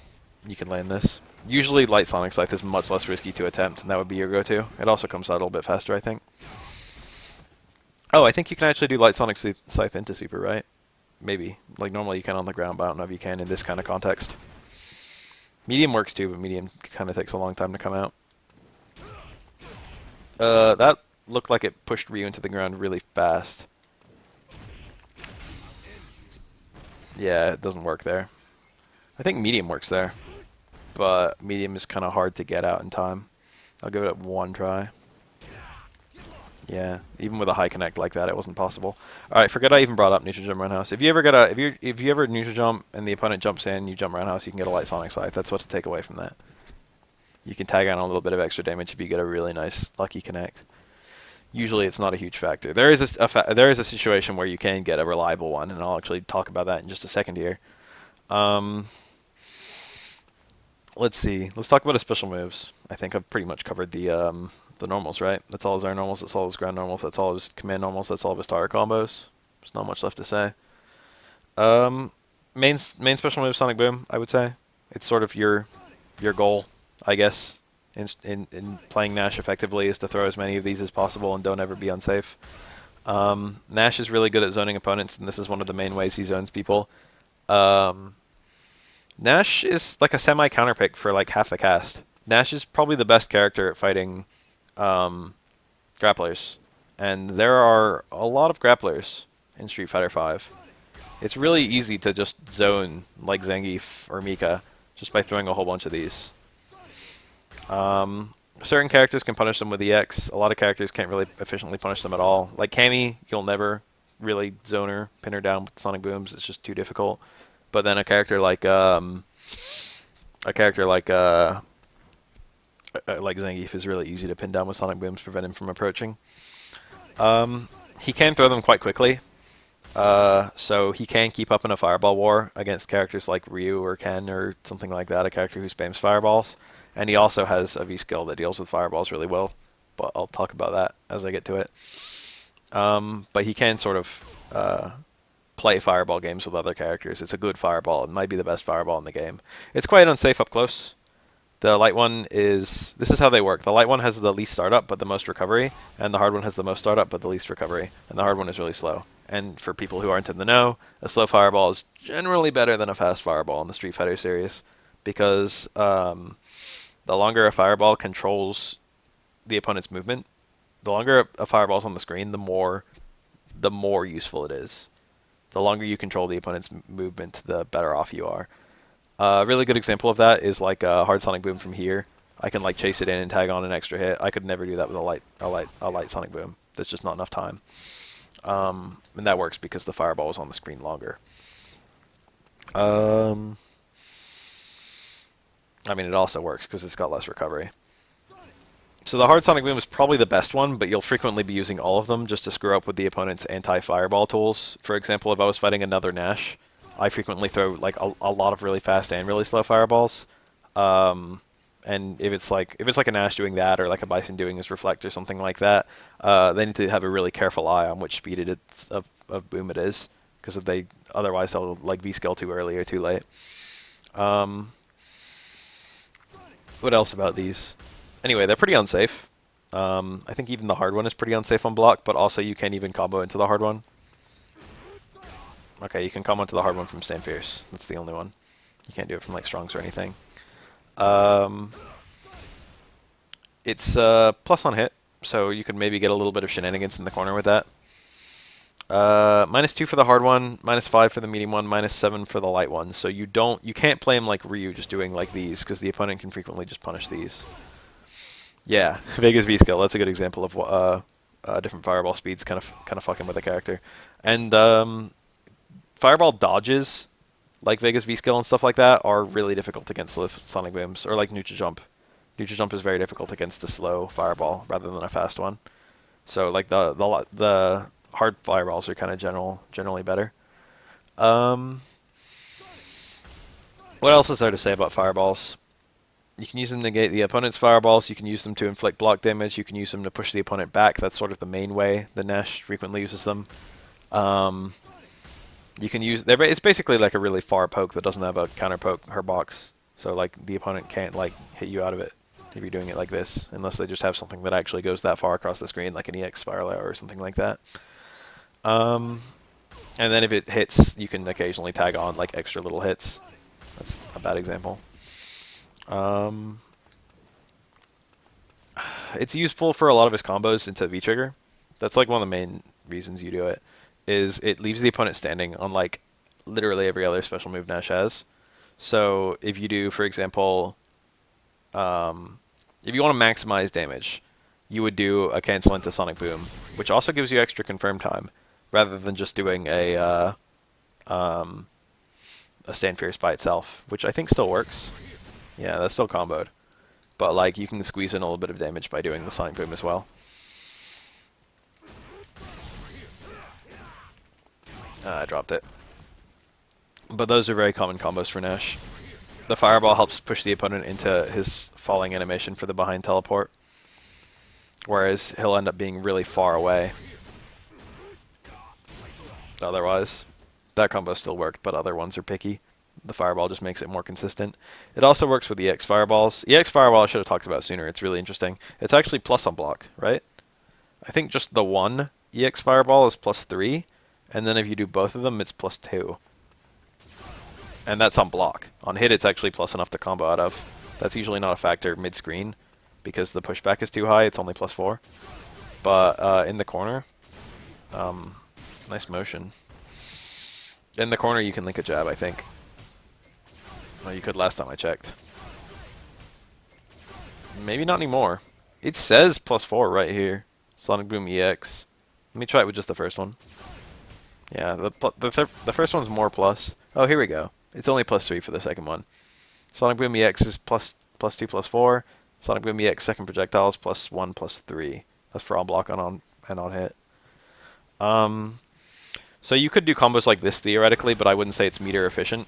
you can land this. Usually Light Sonic Scythe is much less risky to attempt, and that would be your go-to. It also comes out a little bit faster, I think. Oh, I think you can actually do Light Sonic Scythe into Super, right? Maybe. Like normally you can on the ground, but I don't know if you can in this kind of context. Medium works too, but medium kind of takes a long time to come out. That looked like it pushed Ryu into the ground really fast. Yeah, it doesn't work there. I think medium works there, but medium is kind of hard to get out in time. I'll give it one try. Yeah, even with a high connect like that, it wasn't possible. All right, forget I even brought up neutral jump roundhouse. If you ever get a if you ever neutral jump and the opponent jumps in, you jump roundhouse, you can get a light sonic scythe. That's what to take away from that. You can tag on a little bit of extra damage if you get a really nice lucky connect. Usually, it's not a huge factor. There is there is a situation where you can get a reliable one, and I'll actually talk about that in just a second here. Let's see. Let's talk about his special moves. I think I've pretty much covered the normals, right? That's all his air normals. That's all his ground normals. That's all his command normals. That's all of his tower combos. There's not much left to say. Main special move Sonic Boom. I would say it's sort of your goal, I guess, in playing Nash effectively is to throw as many of these as possible and don't ever be unsafe. Nash is really good at zoning opponents, and this is one of the main ways he zones people. Nash is like a semi-counter pick for like half the cast. Nash is probably the best character at fighting grapplers, and there are a lot of grapplers in Street Fighter V. It's really easy to just zone like Zangief or Mika just by throwing a whole bunch of these. Certain characters can punish them with EX. A lot of characters can't really efficiently punish them at all. Like Cammy, you'll never really zone her, pin her down with Sonic Booms. It's just too difficult. But then a character like Zangief is really easy to pin down with Sonic Booms, prevent him from approaching. He can throw them quite quickly, so he can keep up in a fireball war against characters like Ryu or Ken or something like that, a character who spams fireballs. And he also has a V skill that deals with fireballs really well, but I'll talk about that as I get to it. But he can sort of play fireball games with other characters. It's a good fireball. It might be the best fireball in the game. It's quite unsafe up close. The light one is... This is how they work. The light one has the least startup, but the most recovery. And the hard one has the most startup, but the least recovery. And the hard one is really slow. And for people who aren't in the know, a slow fireball is generally better than a fast fireball in the Street Fighter series. Because the longer a fireball controls the opponent's movement, the longer a fireball's on the screen, the more useful it is. The longer you control the opponent's movement, the better off you are. A really good example of that is like a hard Sonic Boom from here. I can like chase it in and tag on an extra hit. I could never do that with a light Sonic Boom. There's just not enough time. And that works because the fireball is on the screen longer. I mean, it also works because it's got less recovery. So the hard Sonic Boom is probably the best one, but you'll frequently be using all of them just to screw up with the opponent's anti-fireball tools. For example, if I was fighting another Nash, I frequently throw like a lot of really fast and really slow fireballs. And if it's like a Nash doing that, or like a Bison doing his reflect or something like that, they need to have a really careful eye on which speed of boom it is, because otherwise they'll like V-scale too early or too late. What else about these? Anyway, they're pretty unsafe. I think even the hard one is pretty unsafe on block, but also you can't even combo into the hard one. Okay, you can combo into the hard one from Stand Fierce. That's the only one. You can't do it from like Strongs or anything. It's plus on hit, so you could maybe get a little bit of shenanigans in the corner with that. -2 for the hard one, -5 for the medium one, -7 for the light one. So you can't play him like Ryu, just doing like these, because the opponent can frequently just punish these. Yeah, Vega's V skill. That's a good example of what different fireball speeds kind of fucking with a character. And fireball dodges, like Vega's V skill and stuff like that, are really difficult against Sonic Booms, or like Neutral Jump. Neutral Jump is very difficult against a slow fireball rather than a fast one. So like the hard fireballs are kind of generally better. What else is there to say about fireballs? You can use them to negate the opponent's fireballs. You can use them to inflict block damage. You can use them to push the opponent back. That's sort of the main way the Nash frequently uses them. You can use... It's basically like a really far poke that doesn't have a counter poke her box. So like the opponent can't like hit you out of it if you're doing it like this, unless they just have something that actually goes that far across the screen, like an EX Spiral Arrow or something like that. And then if it hits, you can occasionally tag on like extra little hits. That's a bad example. It's useful for a lot of his combos into V-Trigger. That's like one of the main reasons you do it, is it leaves the opponent standing on like literally every other special move Nash has. So if you do, for example, if you want to maximize damage, you would do a cancel into Sonic Boom, which also gives you extra confirm time, rather than just doing a Stand Fierce by itself, which I think still works. Yeah, that's still comboed. But like you can squeeze in a little bit of damage by doing the Sonic Boom as well. I dropped it. But those are very common combos for Nash. The Fireball helps push the opponent into his falling animation for the behind teleport, whereas he'll end up being really far away. Otherwise, that combo still worked, but other ones are picky. The Fireball just makes it more consistent. It also works with EX Fireballs. EX Fireball I should have talked about sooner. It's really interesting. It's actually plus on block, right? I think just the one EX Fireball is +3, and then if you do both of them, it's +2. And that's on block. On hit, it's actually plus enough to combo out of. That's usually not a factor mid-screen, because the pushback is too high. It's only +4. But in the corner, nice motion. In the corner, you can link a jab, I think. Well, you could last time I checked. Maybe not anymore. It says +4 right here. Sonic Boom EX. Let me try it with just the first one. Yeah, the first one's more plus. Oh, here we go. It's only +3 for the second one. Sonic Boom EX is +2, +4. Sonic Boom EX second projectile is +1, +3. That's for on block and on hit. So you could do combos like this theoretically, but I wouldn't say it's meter efficient.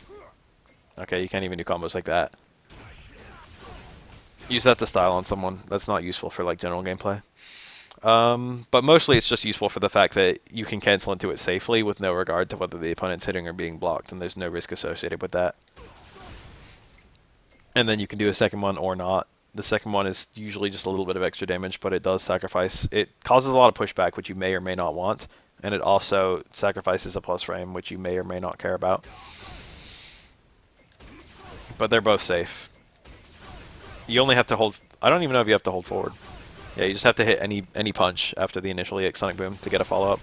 Okay, you can't even do combos like that. Use that to style on someone. That's not useful for like general gameplay. But mostly it's just useful for the fact that you can cancel into it safely with no regard to whether the opponent's hitting or being blocked, and there's no risk associated with that. And then you can do a second one or not. The second one is usually just a little bit of extra damage, but it does sacrifice. It causes a lot of pushback, which you may or may not want, and it also sacrifices a plus frame, which you may or may not care about. But they're both safe. You only have to hold... I don't even know if you have to hold forward. Yeah, you just have to hit any punch after the initial EX Sonic Boom to get a follow-up.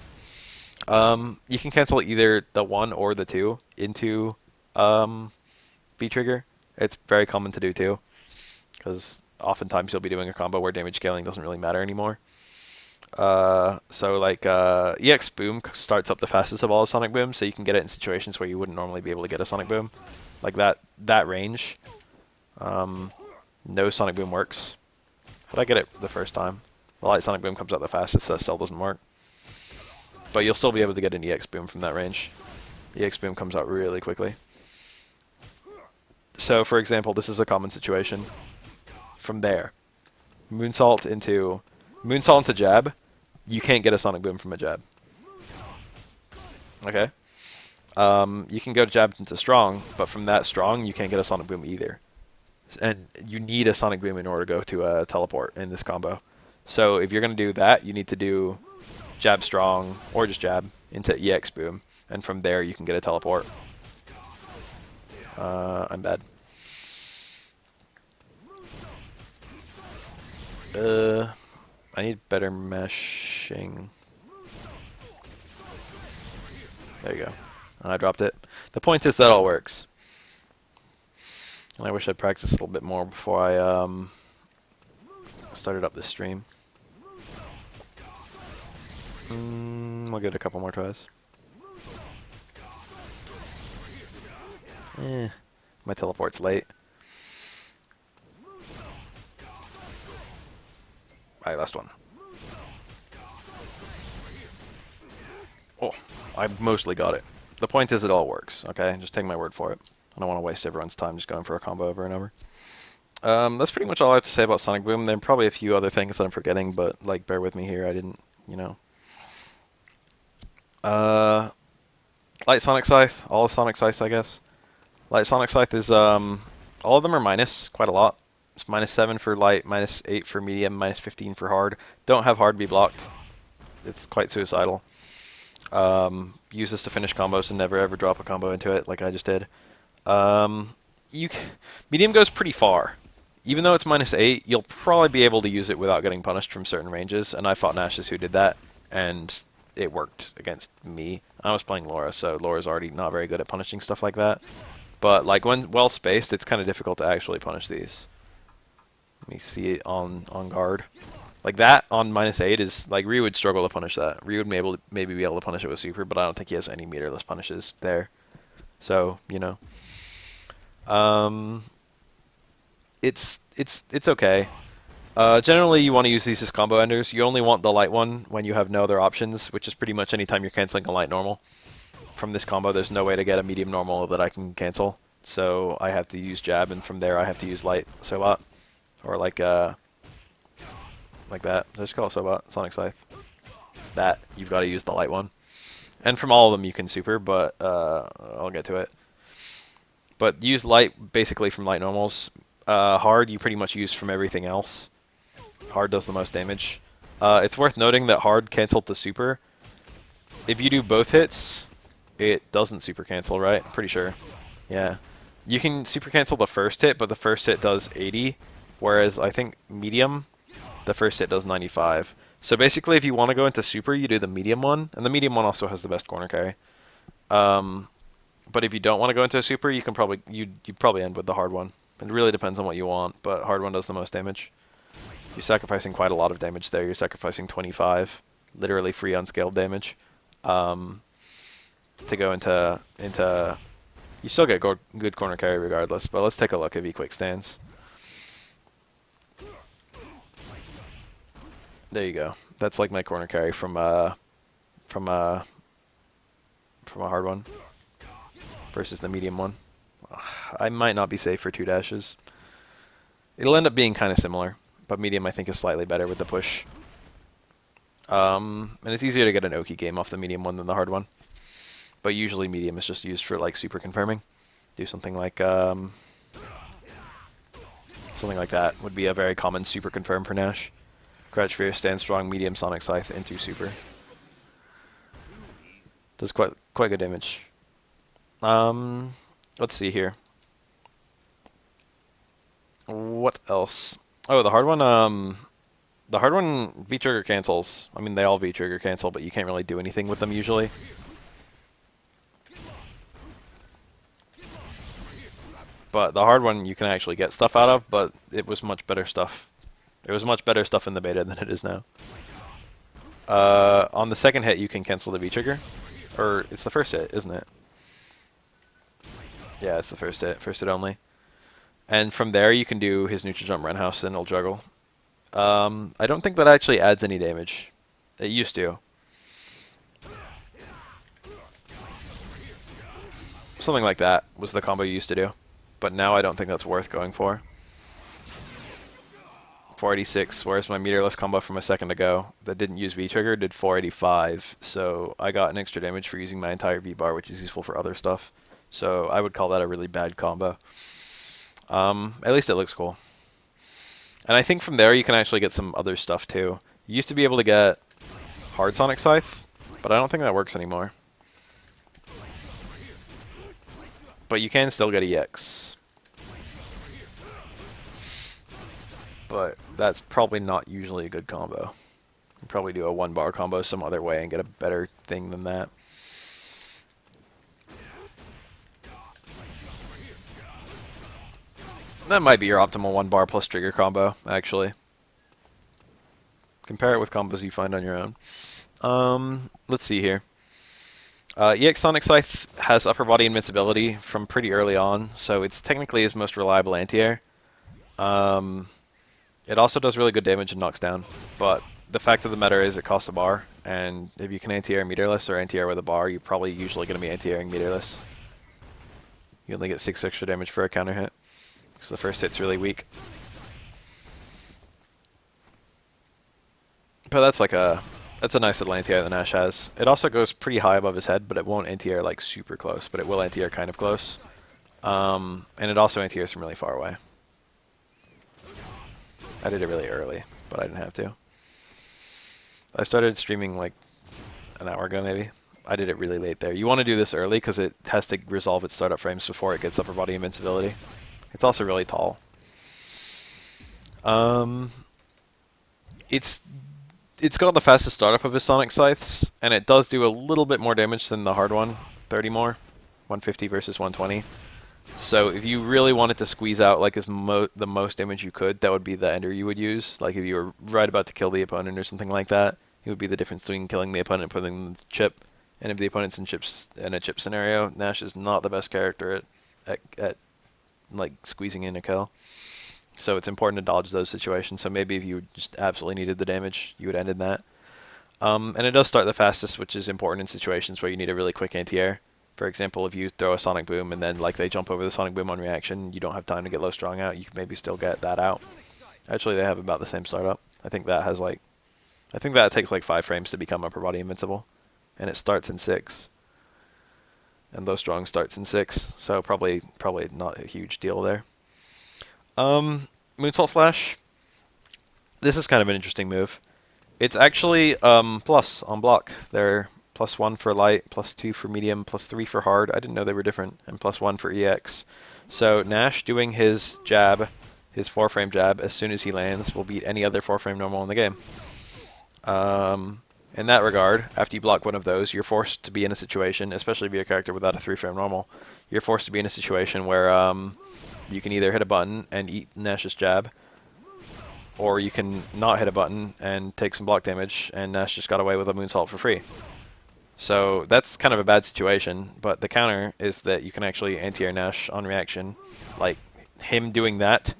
You can cancel either the 1 or the 2 into V-Trigger. It's very common to do too, because oftentimes you'll be doing a combo where damage scaling doesn't really matter anymore. So like EX Boom starts up the fastest of all Sonic Booms, so you can get it in situations where you wouldn't normally be able to get a Sonic Boom. Like that range. No Sonic Boom works. How'd I get it the first time? The light Sonic Boom comes out the fastest, that still doesn't work. But you'll still be able to get an EX Boom from that range. EX Boom comes out really quickly. So, for example, this is a common situation. From there, Moonsault into jab, you can't get a Sonic Boom from a jab. Okay? You can go jab into strong, but from that strong, you can't get a Sonic Boom either. And you need a Sonic Boom in order to go to a teleport in this combo. So if you're going to do that, you need to do jab strong, or just jab, into EX Boom. And from there, you can get a teleport. I'm bad. I need better meshing. There you go. I dropped it. The point is that all works. And I wish I'd practiced a little bit more before I started up this stream. We'll give it a couple more tries. My teleport's late. Alright, last one. Oh, I mostly got it. The point is it all works, okay? Just take my word for it. I don't want to waste everyone's time just going for a combo over and over. That's pretty much all I have to say about Sonic Boom. There are probably a few other things that I'm forgetting, but like, bear with me here. I didn't, you know. Uh, Light Sonic Scythe, all the Sonic Scythes, I guess. Light Sonic Scythe is all of them are minus quite a lot. It's -7 for light, -8 for medium, -15 for hard. Don't have hard be blocked. It's quite suicidal. Use this to finish combos and never ever drop a combo into it like I just did. Um, medium goes pretty far. Even though it's -8, you'll probably be able to use it without getting punished from certain ranges, and I fought Nashes who did that, and it worked against me. I was playing Laura, so Laura's already not very good at punishing stuff like that. But like when well spaced, it's kind of difficult to actually punish these. Let me see it on guard. Like that on -8 is like Ryu would struggle to punish that. Ryu would maybe be able to punish it with super, but I don't think he has any meterless punishes there. So you know, um, it's okay. Generally, you want to use these as combo enders. You only want the light one when you have no other options, which is pretty much anytime you're canceling a light normal. From this combo, there's no way to get a medium normal that I can cancel. So I have to use jab, and from there I have to use light Sobot. Or like that. Just call it Sobot, Sonic Scythe. That, you've got to use the light one. And from all of them you can super, but I'll get to it. But use light basically from light normals. Hard you pretty much use from everything else. Hard does the most damage. It's worth noting that hard canceled the super. If you do both hits, it doesn't super cancel, right? I'm pretty sure. Yeah. You can super cancel the first hit, but the first hit does 80, whereas I think medium, the first hit does 95. So basically, if you want to go into super, you do the medium one, and the medium one also has the best corner carry. But if you don't want to go into a super, you probably end with the hard one. It really depends on what you want, but hard one does the most damage. You're sacrificing quite a lot of damage there. You're sacrificing 25, literally free unscaled damage, to go into. You still get good corner carry regardless. But let's take a look at V-Quick stands. There you go. That's like my corner carry from a hard one versus the medium one. I might not be safe for 2 dashes. It'll end up being kind of similar, but medium I think is slightly better with the push. And it's easier to get an Oki game off the medium one than the hard one. But usually medium is just used for like super confirming. Do something like that would be a very common super confirm for Nash. Crouch Fear, Stand Strong, Medium, Sonic Scythe into super. Does quite good damage. Let's see here. What else? Oh, the hard one. The hard one V-trigger cancels. I mean, they all V-trigger cancel, but you can't really do anything with them usually. But the hard one you can actually get stuff out of, but it was much better stuff. There was much better stuff in the beta than it is now. On the second hit, you can cancel the V-trigger. Or, it's the first hit, isn't it? Yeah, it's the first hit. First hit only. And from there, you can do his neutral jump roundhouse and it'll juggle. I don't think that actually adds any damage. It used to. Something like that was the combo you used to do. But now I don't think that's worth going for. 486, whereas my meterless combo from a second ago that didn't use V-trigger did 485. So I got an extra damage for using my entire V-bar, which is useful for other stuff. So I would call that a really bad combo. At least it looks cool. And I think from there you can actually get some other stuff too. You used to be able to get hard Sonic Scythe, but I don't think that works anymore. But you can still get EX. But that's probably not usually a good combo. You probably do a 1-bar combo some other way and get a better thing than that. That might be your optimal 1-bar plus trigger combo, actually. Compare it with combos you find on your own. Let's see here. EX Sonic Scythe has upper body invincibility from pretty early on, so it's technically his most reliable anti-air. It also does really good damage and knocks down, but the fact of the matter is it costs a bar, and if you can anti-air meterless or anti-air with a bar, you're probably usually going to be anti-airing meterless. You only get 6 extra damage for a counter hit. because the first hit's really weak. But that's like that's a nice little anti-air that Nash has. It also goes pretty high above his head, but it won't anti-air like super close, but it will anti-air kind of close. And it also anti-airs from really far away. I did it really early, but I didn't have to. I started streaming like an hour ago maybe. I did it really late there. You want to do this early because it has to resolve its startup frames before it gets upper body invincibility. It's also really tall. It's got the fastest startup of his Sonic Scythes, and it does do a little bit more damage than the hard one, 30 more, 150 versus 120. So if you really wanted to squeeze out like the most damage you could, that would be the ender you would use. Like if you were right about to kill the opponent or something like that, it would be the difference between killing the opponent and putting the chip. And if the opponent's in a chip scenario, Nash is not the best character at like squeezing in a kill. So it's important to dodge those situations. So maybe if you just absolutely needed the damage, you would end in that. And it does start the fastest, which is important in situations where you need a really quick anti-air. For example, if you throw a Sonic Boom and then like they jump over the Sonic Boom on reaction, you don't have time to get low strong out, you can maybe still get that out. Actually, they have about the same startup. I think that takes like 5 frames to become upper body invincible. And it starts in 6. And low strong starts in 6, so probably not a huge deal there. Moonsault Slash. This is kind of an interesting move. It's actually plus on block. They're +1 for light, +2 for medium, +3 for hard. I didn't know they were different, and +1 for EX. So Nash doing his jab, his 4-frame jab, as soon as he lands, will beat any other 4-frame normal in the game. In that regard, after you block one of those, you're forced to be in a situation, especially if you're a character without a 3-frame normal, you're forced to be in a situation where you can either hit a button and eat Nash's jab, or you can not hit a button and take some block damage, and Nash just got away with a Moonsault for free. So that's kind of a bad situation, but the counter is that you can actually anti-air Nash on reaction. Like, him doing that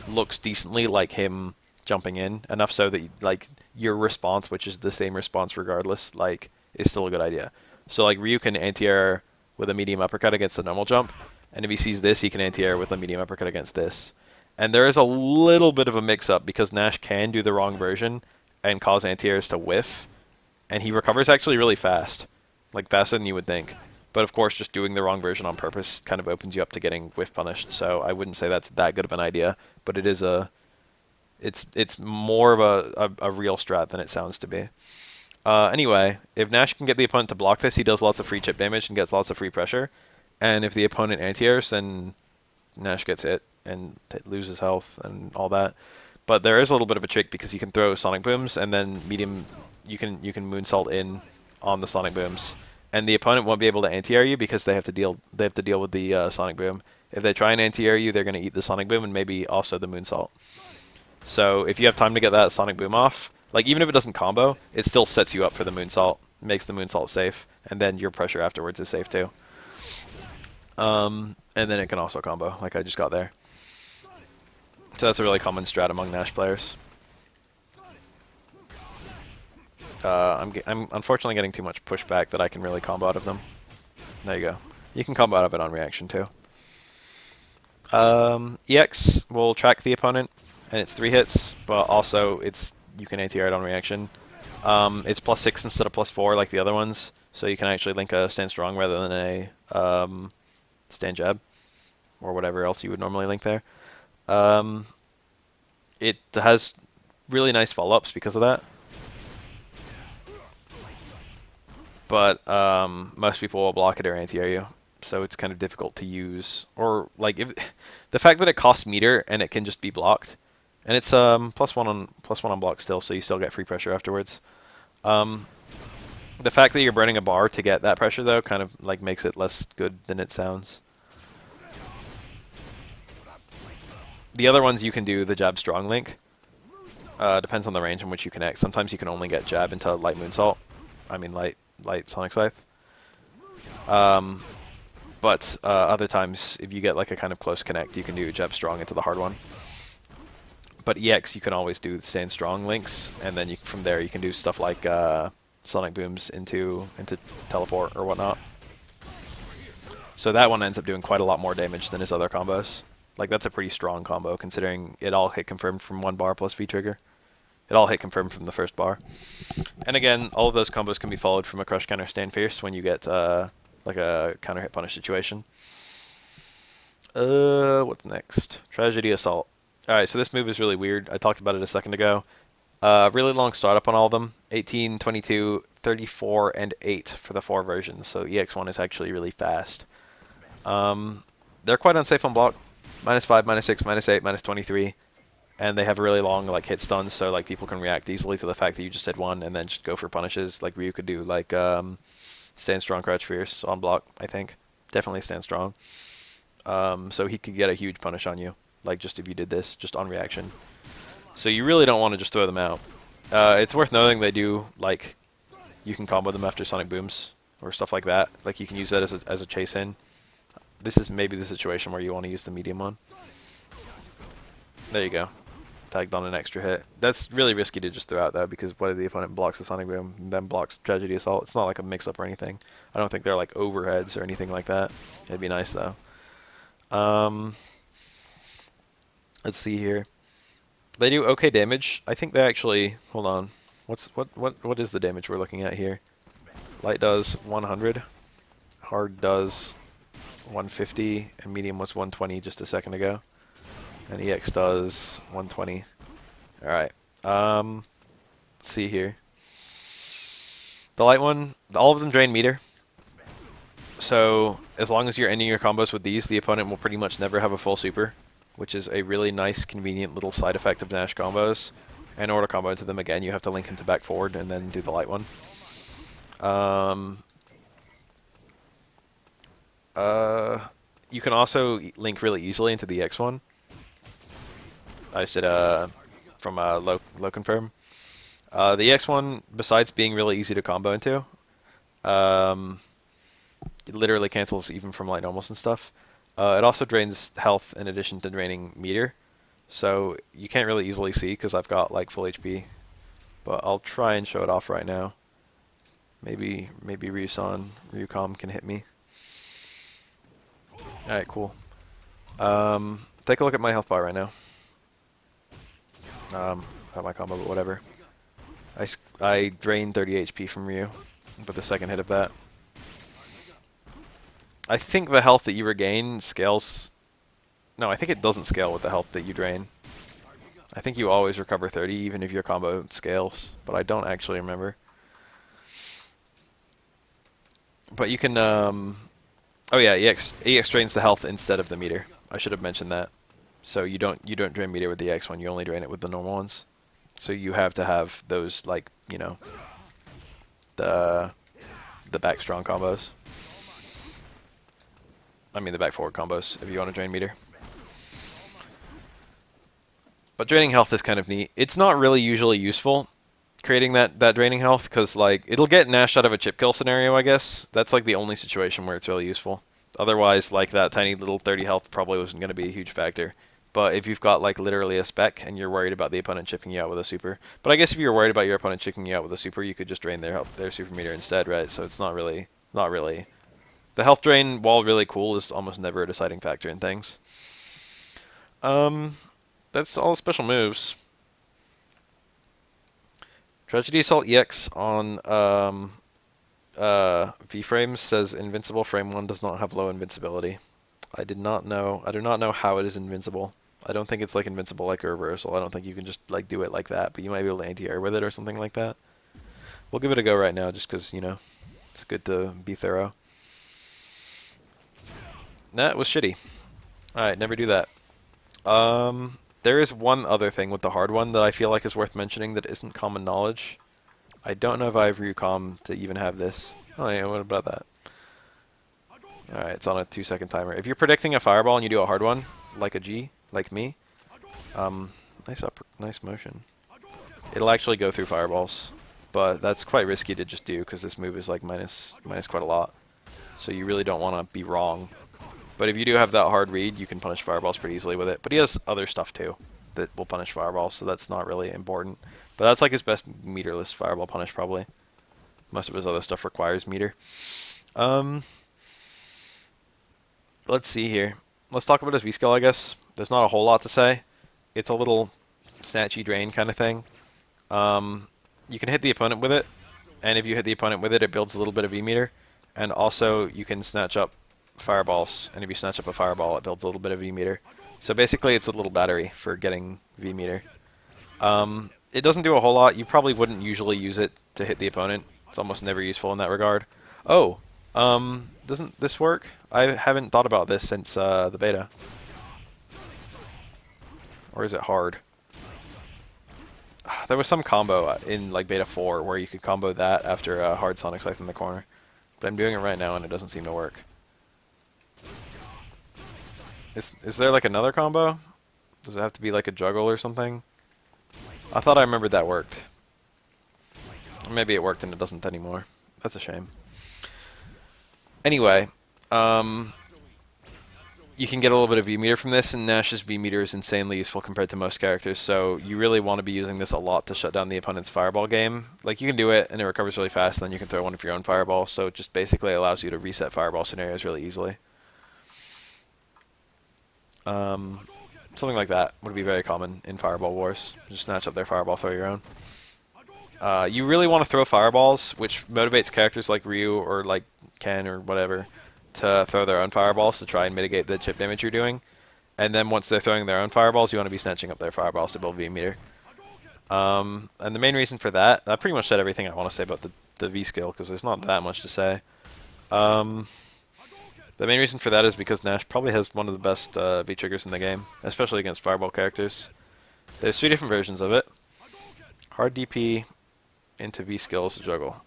looks decently like him jumping in, enough so that like your response, which is the same response regardless, like is still a good idea. So like Ryu can anti-air with a medium uppercut against a normal jump, and if he sees this, he can anti-air with a medium uppercut against this. And there is a little bit of a mix-up because Nash can do the wrong version and cause anti-airs to whiff, and he recovers actually really fast, like faster than you would think. But of course, just doing the wrong version on purpose kind of opens you up to getting whiff punished. So I wouldn't say that's that good of an idea, but it is it's more of a real strat than it sounds to be. Anyway, if Nash can get the opponent to block this, he does lots of free chip damage and gets lots of free pressure. And if the opponent anti-airs, then Nash gets hit and loses health and all that. But there is a little bit of a trick because you can throw Sonic Booms and then medium. You can Moonsault in on the Sonic Booms, and the opponent won't be able to anti-air you because they have to deal with the Sonic Boom. If they try and anti-air you, they're going to eat the Sonic Boom and maybe also the Moonsault. So if you have time to get that Sonic Boom off, like even if it doesn't combo, it still sets you up for the Moonsault, makes the Moonsault safe, and then your pressure afterwards is safe too. And then it can also combo, like I just got there. So that's a really common strat among Nash players. I'm unfortunately getting too much pushback that I can really combo out of them. There you go. You can combo out of it on reaction too. EX will track the opponent, and it's 3 hits, but also you can anti-air it on reaction. It's +6 instead of +4 like the other ones, so you can actually link a stand strong rather than a stand jab, or whatever else you would normally link there. It has really nice follow-ups because of that. But most people will block it or anti-air you, so it's kind of difficult to use. Or like the fact that it costs meter and it can just be blocked, and it's +1 on block still, so you still get free pressure afterwards. The fact that you're burning a bar to get that pressure though kind of like makes it less good than it sounds. The other ones you can do the jab strong link. Depends on the range in which you connect. Sometimes you can only get jab into light Moonsault. I mean light Sonic Scythe. But other times, if you get like a kind of close connect, you can do jab strong into the hard one. But EX, you can always do stand strong links, and then from there you can do stuff like Sonic Booms into teleport or whatnot. So that one ends up doing quite a lot more damage than his other combos. Like, that's a pretty strong combo, considering it all hit confirmed from 1 bar plus V-trigger. It all hit confirmed from the first bar. And again, all of those combos can be followed from a crush counter stand fierce when you get like a counter hit punish situation. What's next? Tragedy Assault. Alright, so this move is really weird. I talked about it a second ago. Really long startup on all of them. 18, 22, 34, and 8 for the 4 versions. So EX1 is actually really fast. They're quite unsafe on block. -5, -6, -8, -23. And they have really long like hit stuns, so like people can react easily to the fact that you just hit one and then just go for punishes. Like Ryu could do like stand strong, crouch fierce on block, I think. Definitely stand strong. So he could get a huge punish on you, like just if you did this, just on reaction. So you really don't want to just throw them out. It's worth noting they do, like, you can combo them after Sonic Booms or stuff like that. Like, you can use that as a chase in. This is maybe the situation where you want to use the medium one. There you go. Tagged on an extra hit. That's really risky to just throw out, though, because what if the opponent blocks the Sonic Boom and then blocks Tragedy Assault? It's not like a mix-up or anything. I don't think they're, like, overheads or anything like that. It'd be nice, though. Let's see here. They do okay damage. I think they actually... Hold on. What is the damage we're looking at here? Light does 100. Hard does 150. And medium was 120 just a second ago. And EX does 120. Alright. Let's see here. The light one, all of them drain meter. So, as long as you're ending your combos with these, the opponent will pretty much never have a full super, which is a really nice, convenient little side effect of Nash combos. And in order to combo into them again, you have to link into back forward and then do the light one. You can also link really easily into the X one. I just did from low confirm. The EX one, besides being really easy to combo into, it literally cancels even from light normals and stuff. It also drains health in addition to draining meter, so you can't really easily see because I've got like full HP. But I'll try and show it off right now. Maybe Ryucom can hit me. All right, cool. Take a look at my health bar right now. Got my combo, but whatever. I drained 30 HP from Ryu with the second hit of that. I think the health that you regain scales... No, I think it doesn't scale with the health that you drain. I think you always recover 30 even if your combo scales, but I don't actually remember. But you can... Oh yeah, EX drains the health instead of the meter. I should have mentioned that. So you don't drain meter with the EX one, you only drain it with the normal ones. So you have to have those, like, you know, the back strong combos. I mean the back forward combos if you want to drain meter. But draining health is kind of neat. It's not really usually useful, creating that draining health, because like it'll get Nash out of a chip kill scenario, I guess. That's like the only situation where it's really useful. Otherwise, like that tiny little 30 health probably wasn't going to be a huge factor. But if you've got like literally a spec and you're worried about the opponent chipping you out with a super, but I guess if you're worried about your opponent chipping you out with a super, you could just drain their super meter instead, right? So it's not really. The health drain, while really cool, is almost never a deciding factor in things. That's all special moves. Tragedy Assault EX on V-frames says invincible frame 1 does not have low invincibility. I do not know how it is invincible. I don't think it's like invincible like a reversal. I don't think you can just like do it like that, but you might be able to anti-air with it or something like that. We'll give it a go right now just because, you know, it's good to be thorough. That was shitty. Alright, never do that. There is one other thing with the hard one that I feel like is worth mentioning that isn't common knowledge. I don't know if I have Ryucom to even have this. Oh yeah, what about that? Alright, it's on a 2-second timer. If you're predicting a fireball and you do a hard one, like a G, like me, nice motion. It'll actually go through fireballs, but that's quite risky to just do because this move is like minus quite a lot. So you really don't want to be wrong. But if you do have that hard read, you can punish fireballs pretty easily with it. But he has other stuff too that will punish fireballs, so that's not really important. But that's like his best meterless fireball punish probably. Most of his other stuff requires meter. Let's see here. Let's talk about his V-skill, I guess. There's not a whole lot to say. It's a little snatchy drain kind of thing. You can hit the opponent with it, and if you hit the opponent with it, it builds a little bit of V meter. And also, you can snatch up fireballs, and if you snatch up a fireball, it builds a little bit of V meter. So basically, it's a little battery for getting V meter. It doesn't do a whole lot. You probably wouldn't usually use it to hit the opponent. It's almost never useful in that regard. Oh, doesn't this work? I haven't thought about this since the beta. Or is it hard? There was some combo in like beta 4 where you could combo that after a hard Sonic Scythe in the corner. But I'm doing it right now and it doesn't seem to work. Is there like another combo? Does it have to be like a juggle or something? I thought I remembered that worked. Or maybe it worked and it doesn't anymore. That's a shame. Anyway, you can get a little bit of V meter from this, and Nash's V meter is insanely useful compared to most characters, so you really want to be using this a lot to shut down the opponent's fireball game. Like, you can do it, and it recovers really fast, and then you can throw one of your own fireballs, so it just basically allows you to reset fireball scenarios really easily. Something like that would be very common in Fireball Wars. Just snatch up their fireball, throw your own. You really want to throw fireballs, which motivates characters like Ryu or like Ken or whatever to throw their own fireballs to try and mitigate the chip damage you're doing. And then once they're throwing their own fireballs, you want to be snatching up their fireballs to build V meter. And the main reason for that, I pretty much said everything I want to say about the V skill, because there's not that much to say. The main reason for that is because Nash probably has one of the best V triggers in the game, especially against fireball characters. There's 3 different versions of it. Hard DP into V skills to juggle.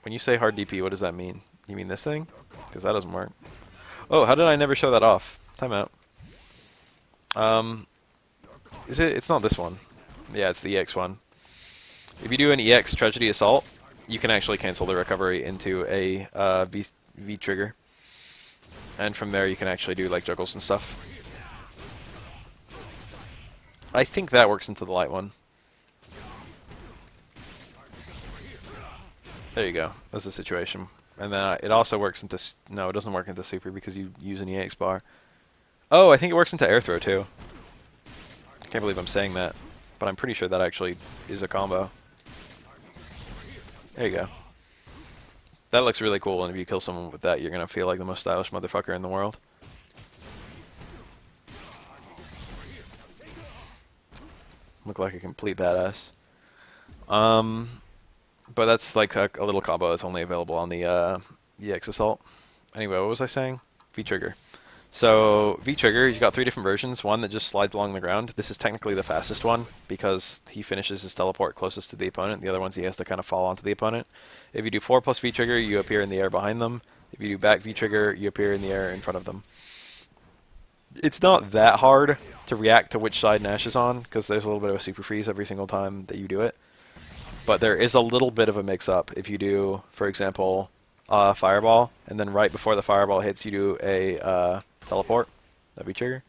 When you say hard DP, what does that mean? You mean this thing? Because that doesn't work. Oh, how did I never show that off? Timeout. Is it? It's not this one. Yeah, it's the EX one. If you do an EX Tragedy Assault, you can actually cancel the recovery into a V trigger. And from there you can actually do like juggles and stuff. I think that works into the light one. There you go. That's the situation. And then it also works into... No, it doesn't work into super because you use an EX bar. Oh, I think it works into air throw too. I can't believe I'm saying that. But I'm pretty sure that actually is a combo. There you go. That looks really cool, and if you kill someone with that, you're going to feel like the most stylish motherfucker in the world. Look like a complete badass. But that's like a little combo that's only available on the EX Assault. Anyway, what was I saying? V-Trigger. So, V-Trigger, you've got 3 different versions. One that just slides along the ground. This is technically the fastest one because he finishes his teleport closest to the opponent. The other ones he has to kind of fall onto the opponent. If you do 4 plus V-Trigger, you appear in the air behind them. If you do back V-Trigger, you appear in the air in front of them. It's not that hard to react to which side Nash is on because there's a little bit of a super freeze every single time that you do it. But there is a little bit of a mix-up if you do, for example, Fireball, and then right before the Fireball hits, you do a teleport. That'd be trigger.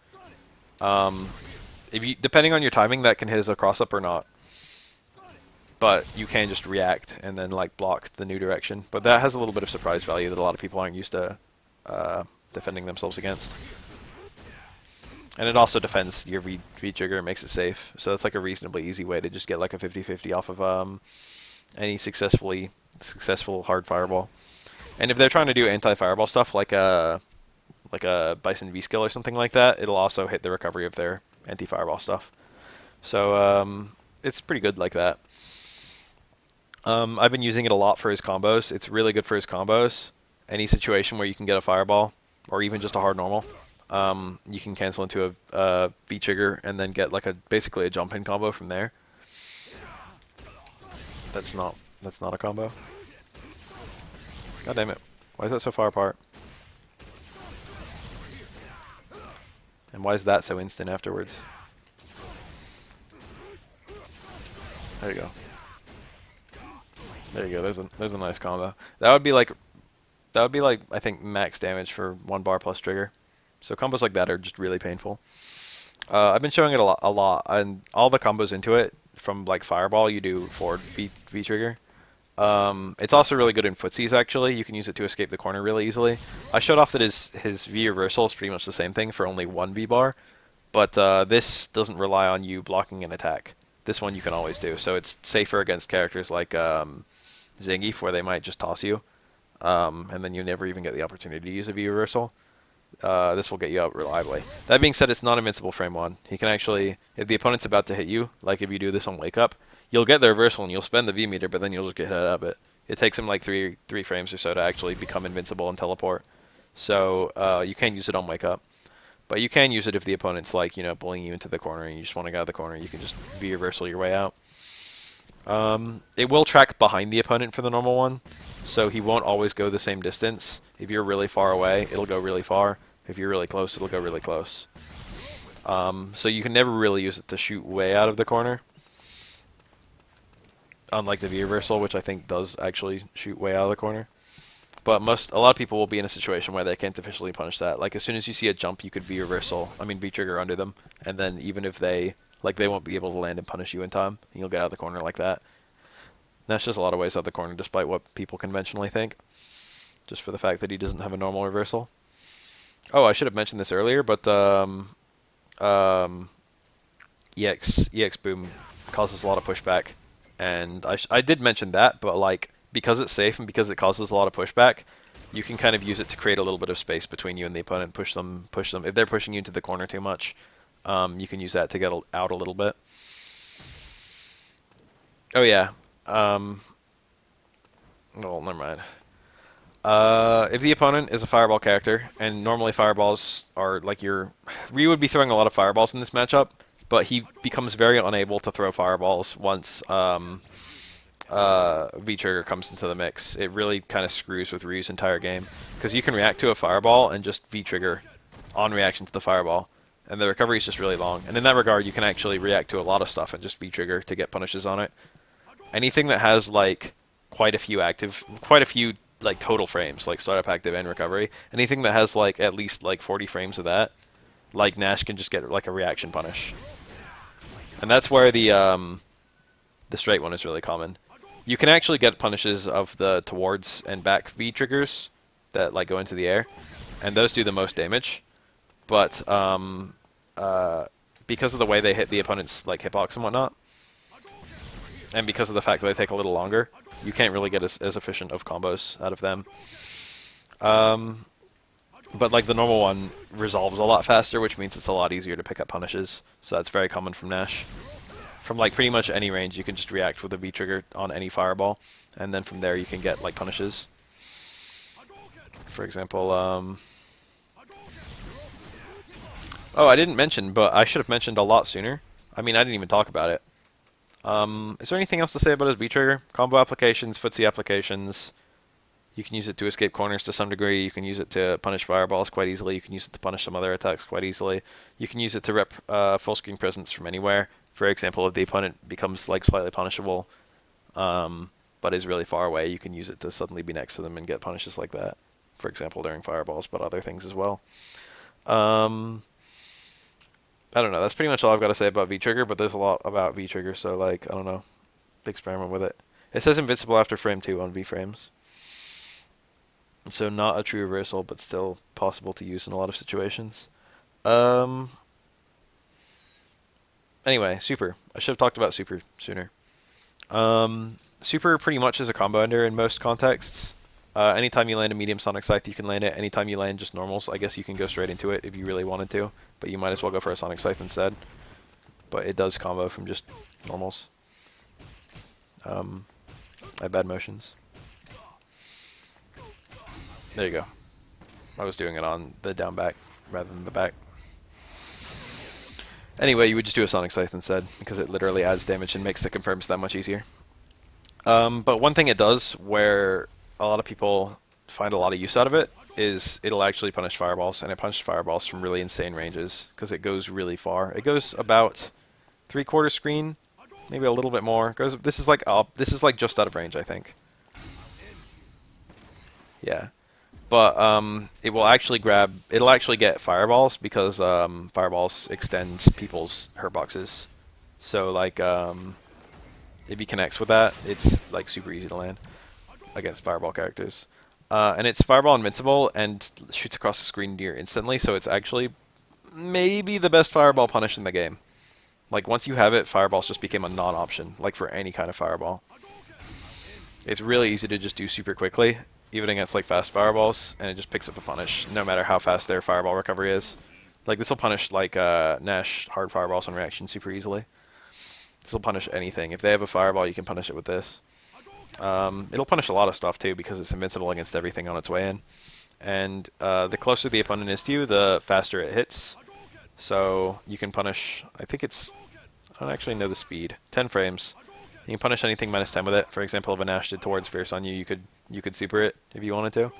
If you, depending on your timing, that can hit as a cross-up or not. But you can just react and then like block the new direction. But that has a little bit of surprise value that a lot of people aren't used to defending themselves against. And it also defends your V-trigger and makes it safe. So that's like a reasonably easy way to just get like a 50-50 off of any successful hard fireball. And if they're trying to do anti-fireball stuff like a Bison V-skill or something like that, it'll also hit the recovery of their anti-fireball stuff. So it's pretty good like that. I've been using it a lot for his combos. It's really good for his combos. Any situation where you can get a fireball, or even just a hard normal, you can cancel into a V-trigger and then get like basically a jump-in combo from there. That's not a combo. God damn it. Why is that so far apart? And why is that so instant afterwards? There you go. There you go. There's a nice combo. That would be like I think max damage for 1 bar plus trigger. So combos like that are just really painful. I've been showing it a lot, and all the combos into it from like Fireball you do forward V trigger. It's also really good in footsies, actually. You can use it to escape the corner really easily. I showed off that his V reversal is pretty much the same thing for only one V bar, but this doesn't rely on you blocking an attack. This one you can always do, so it's safer against characters like Zangief, where they might just toss you, and then you never even get the opportunity to use a V reversal. This will get you out reliably. That being said, it's not invincible frame 1. He can actually, if the opponent's about to hit you, like if you do this on Wake Up, you'll get the reversal and you'll spend the V meter, but then you'll just get hit out of it. It takes him like three frames or so to actually become invincible and teleport. So you can use it on Wake Up. But you can use it if the opponent's like, bullying you into the corner and you just want to get out of the corner. You can just V reversal your way out. It will track behind the opponent for the normal one, so he won't always go the same distance. If you're really far away, it'll go really far. If you're really close, it'll go really close. So you can never really use it to shoot way out of the corner. Unlike the V reversal, which I think does actually shoot way out of the corner. But a lot of people will be in a situation where they can't officially punish that. Like as soon as you see a jump, you could V trigger under them, and then even if they won't be able to land and punish you in time, and you'll get out of the corner like that. Nash does a lot of ways out of the corner, despite what people conventionally think. Just for the fact that he doesn't have a normal reversal. Oh, I should have mentioned this earlier, but EX Boom causes a lot of pushback, and I did mention that, but like because it's safe and because it causes a lot of pushback, you can kind of use it to create a little bit of space between you and the opponent. Push them. If they're pushing you into the corner too much, you can use that to get out a little bit. Oh yeah. Well, never mind. If the opponent is a fireball character, and normally fireballs are like Ryu would be throwing a lot of fireballs in this matchup, but he becomes very unable to throw fireballs once V-Trigger comes into the mix. It really kind of screws with Ryu's entire game, because you can react to a fireball and just V-Trigger on reaction to the fireball, and the recovery is just really long. And in that regard, you can actually react to a lot of stuff and just V-Trigger to get punishes on it. Anything that has like quite a few like total frames, like startup, active, and recovery. Anything that has like at least like 40 frames of that, like Nash can just get like a reaction punish. And that's where the straight one is really common. You can actually get punishes of the towards and back V triggers that like go into the air, and those do the most damage. But because of the way they hit the opponent's like hitbox and whatnot, and because of the fact that they take a little longer, you can't really get as efficient of combos out of them. But like the normal one resolves a lot faster, which means it's a lot easier to pick up punishes. So that's very common from Nash. From like pretty much any range, you can just react with a V trigger on any fireball, and then from there you can get like punishes. For example, oh, I didn't mention, but I should have mentioned a lot sooner. I mean, I didn't even talk about it. Is there anything else to say about his V-Trigger? Combo applications, footsie applications. You can use it to escape corners to some degree. You can use it to punish fireballs quite easily. You can use it to punish some other attacks quite easily. You can use it to rep full screen presence from anywhere. For example, if the opponent becomes like slightly punishable, but is really far away, you can use it to suddenly be next to them and get punishes like that. For example, during fireballs, but other things as well. I don't know. That's pretty much all I've got to say about V-Trigger, but there's a lot about V-Trigger, so, like, I don't know. Experiment with it. It says invincible after frame 2 on V-frames. So not a true reversal, but still possible to use in a lot of situations. Anyway, Super. I should have talked about Super sooner. Super pretty much is a combo ender in most contexts. Anytime you land a medium sonic scythe, you can land it. Anytime you land just normals, I guess you can go straight into it if you really wanted to. But you might as well go for a sonic scythe instead. But it does combo from just normals. I have bad motions. There you go. I was doing it on the down back rather than the back. Anyway, you would just do a sonic scythe instead, because it literally adds damage and makes the confirms that much easier. But one thing it does, where a lot of people find a lot of use out of it, is it'll actually punish fireballs, and it punishes fireballs from really insane ranges, because it goes really far. It goes about 3/4 screen, maybe a little bit more. This is like just out of range, I think. Yeah. But it'll actually get fireballs, because fireballs extend people's hurt boxes. So like If he connects with that, it's like super easy to land against fireball characters. And it's fireball invincible and shoots across the screen near instantly, so it's actually maybe the best fireball punish in the game. Like once you have it, fireballs just became a non-option, like for any kind of fireball. It's really easy to just do super quickly, even against like fast fireballs, and it just picks up a punish, no matter how fast their fireball recovery is. Like this will punish like Nash hard fireballs on reaction super easily. This will punish anything. If they have a fireball, you can punish it with this. It'll punish a lot of stuff too because it's invincible against everything on its way in. And the closer the opponent is to you, the faster it hits. So you can punish, I think it's, I don't actually know the speed, 10 frames. You can punish anything minus 10 with it. For example, if a Nash did towards Fierce on you, you could super it if you wanted to.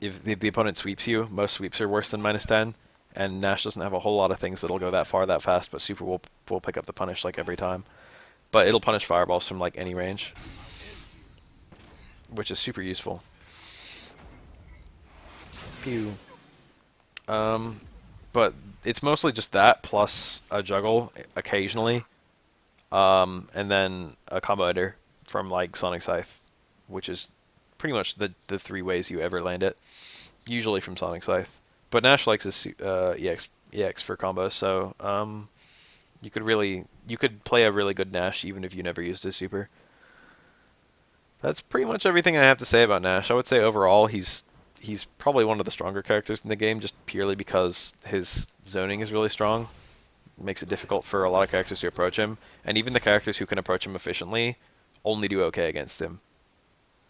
If the opponent sweeps you, most sweeps are worse than minus 10. And Nash doesn't have a whole lot of things that'll go that far that fast, but super will pick up the punish like every time. But it'll punish fireballs from like any range, which is super useful. Pew. But it's mostly just that plus a juggle occasionally, and then a combo ender from like Sonic Scythe, which is pretty much the three ways you ever land it, usually from Sonic Scythe. But Nash likes his EX for combos, so you could play a really good Nash even if you never used his super. That's pretty much everything I have to say about Nash. I would say overall he's probably one of the stronger characters in the game just purely because his zoning is really strong. It makes it difficult for a lot of characters to approach him, and even the characters who can approach him efficiently only do okay against him.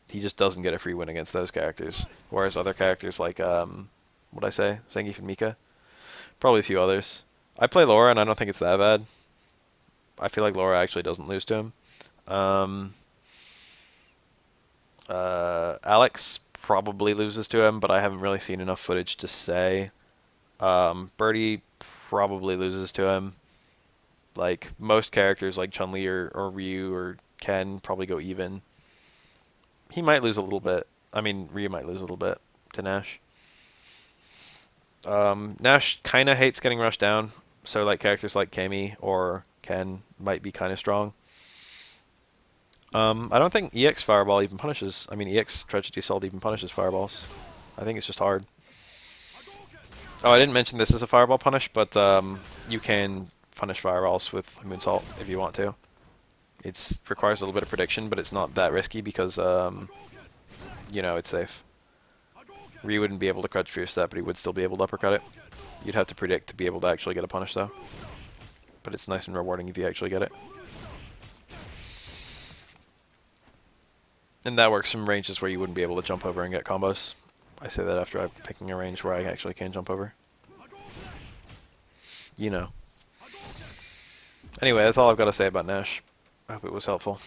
He just doesn't get a free win against those characters, whereas other characters like, what'd I say? Zangief and Mika? Probably a few others. I play Laura, and I don't think it's that bad. I feel like Laura actually doesn't lose to him. Alex probably loses to him, but I haven't really seen enough footage to say. Birdie probably loses to him. Like, most characters like Chun-Li or Ryu or Ken probably go even. He might lose a little bit. I mean, Ryu might lose a little bit to Nash. Nash kind of hates getting rushed down, so like characters like Kami or Ken might be kind of strong. I don't think EX Fireball even punishes. I mean, EX Tragedy Assault even punishes fireballs. I think it's just hard. Oh, I didn't mention this as a fireball punish, but you can punish fireballs with Moonsault if you want to. It requires a little bit of prediction, but it's not that risky because, you know, it's safe. Ryu wouldn't be able to crouch fierce that, but he would still be able to uppercut it. You'd have to predict to be able to actually get a punish, though. But it's nice and rewarding if you actually get it. And that works from ranges where you wouldn't be able to jump over and get combos. I say that after I'm picking a range where I actually can jump over. You know. Anyway, that's all I've got to say about Nash. I hope it was helpful.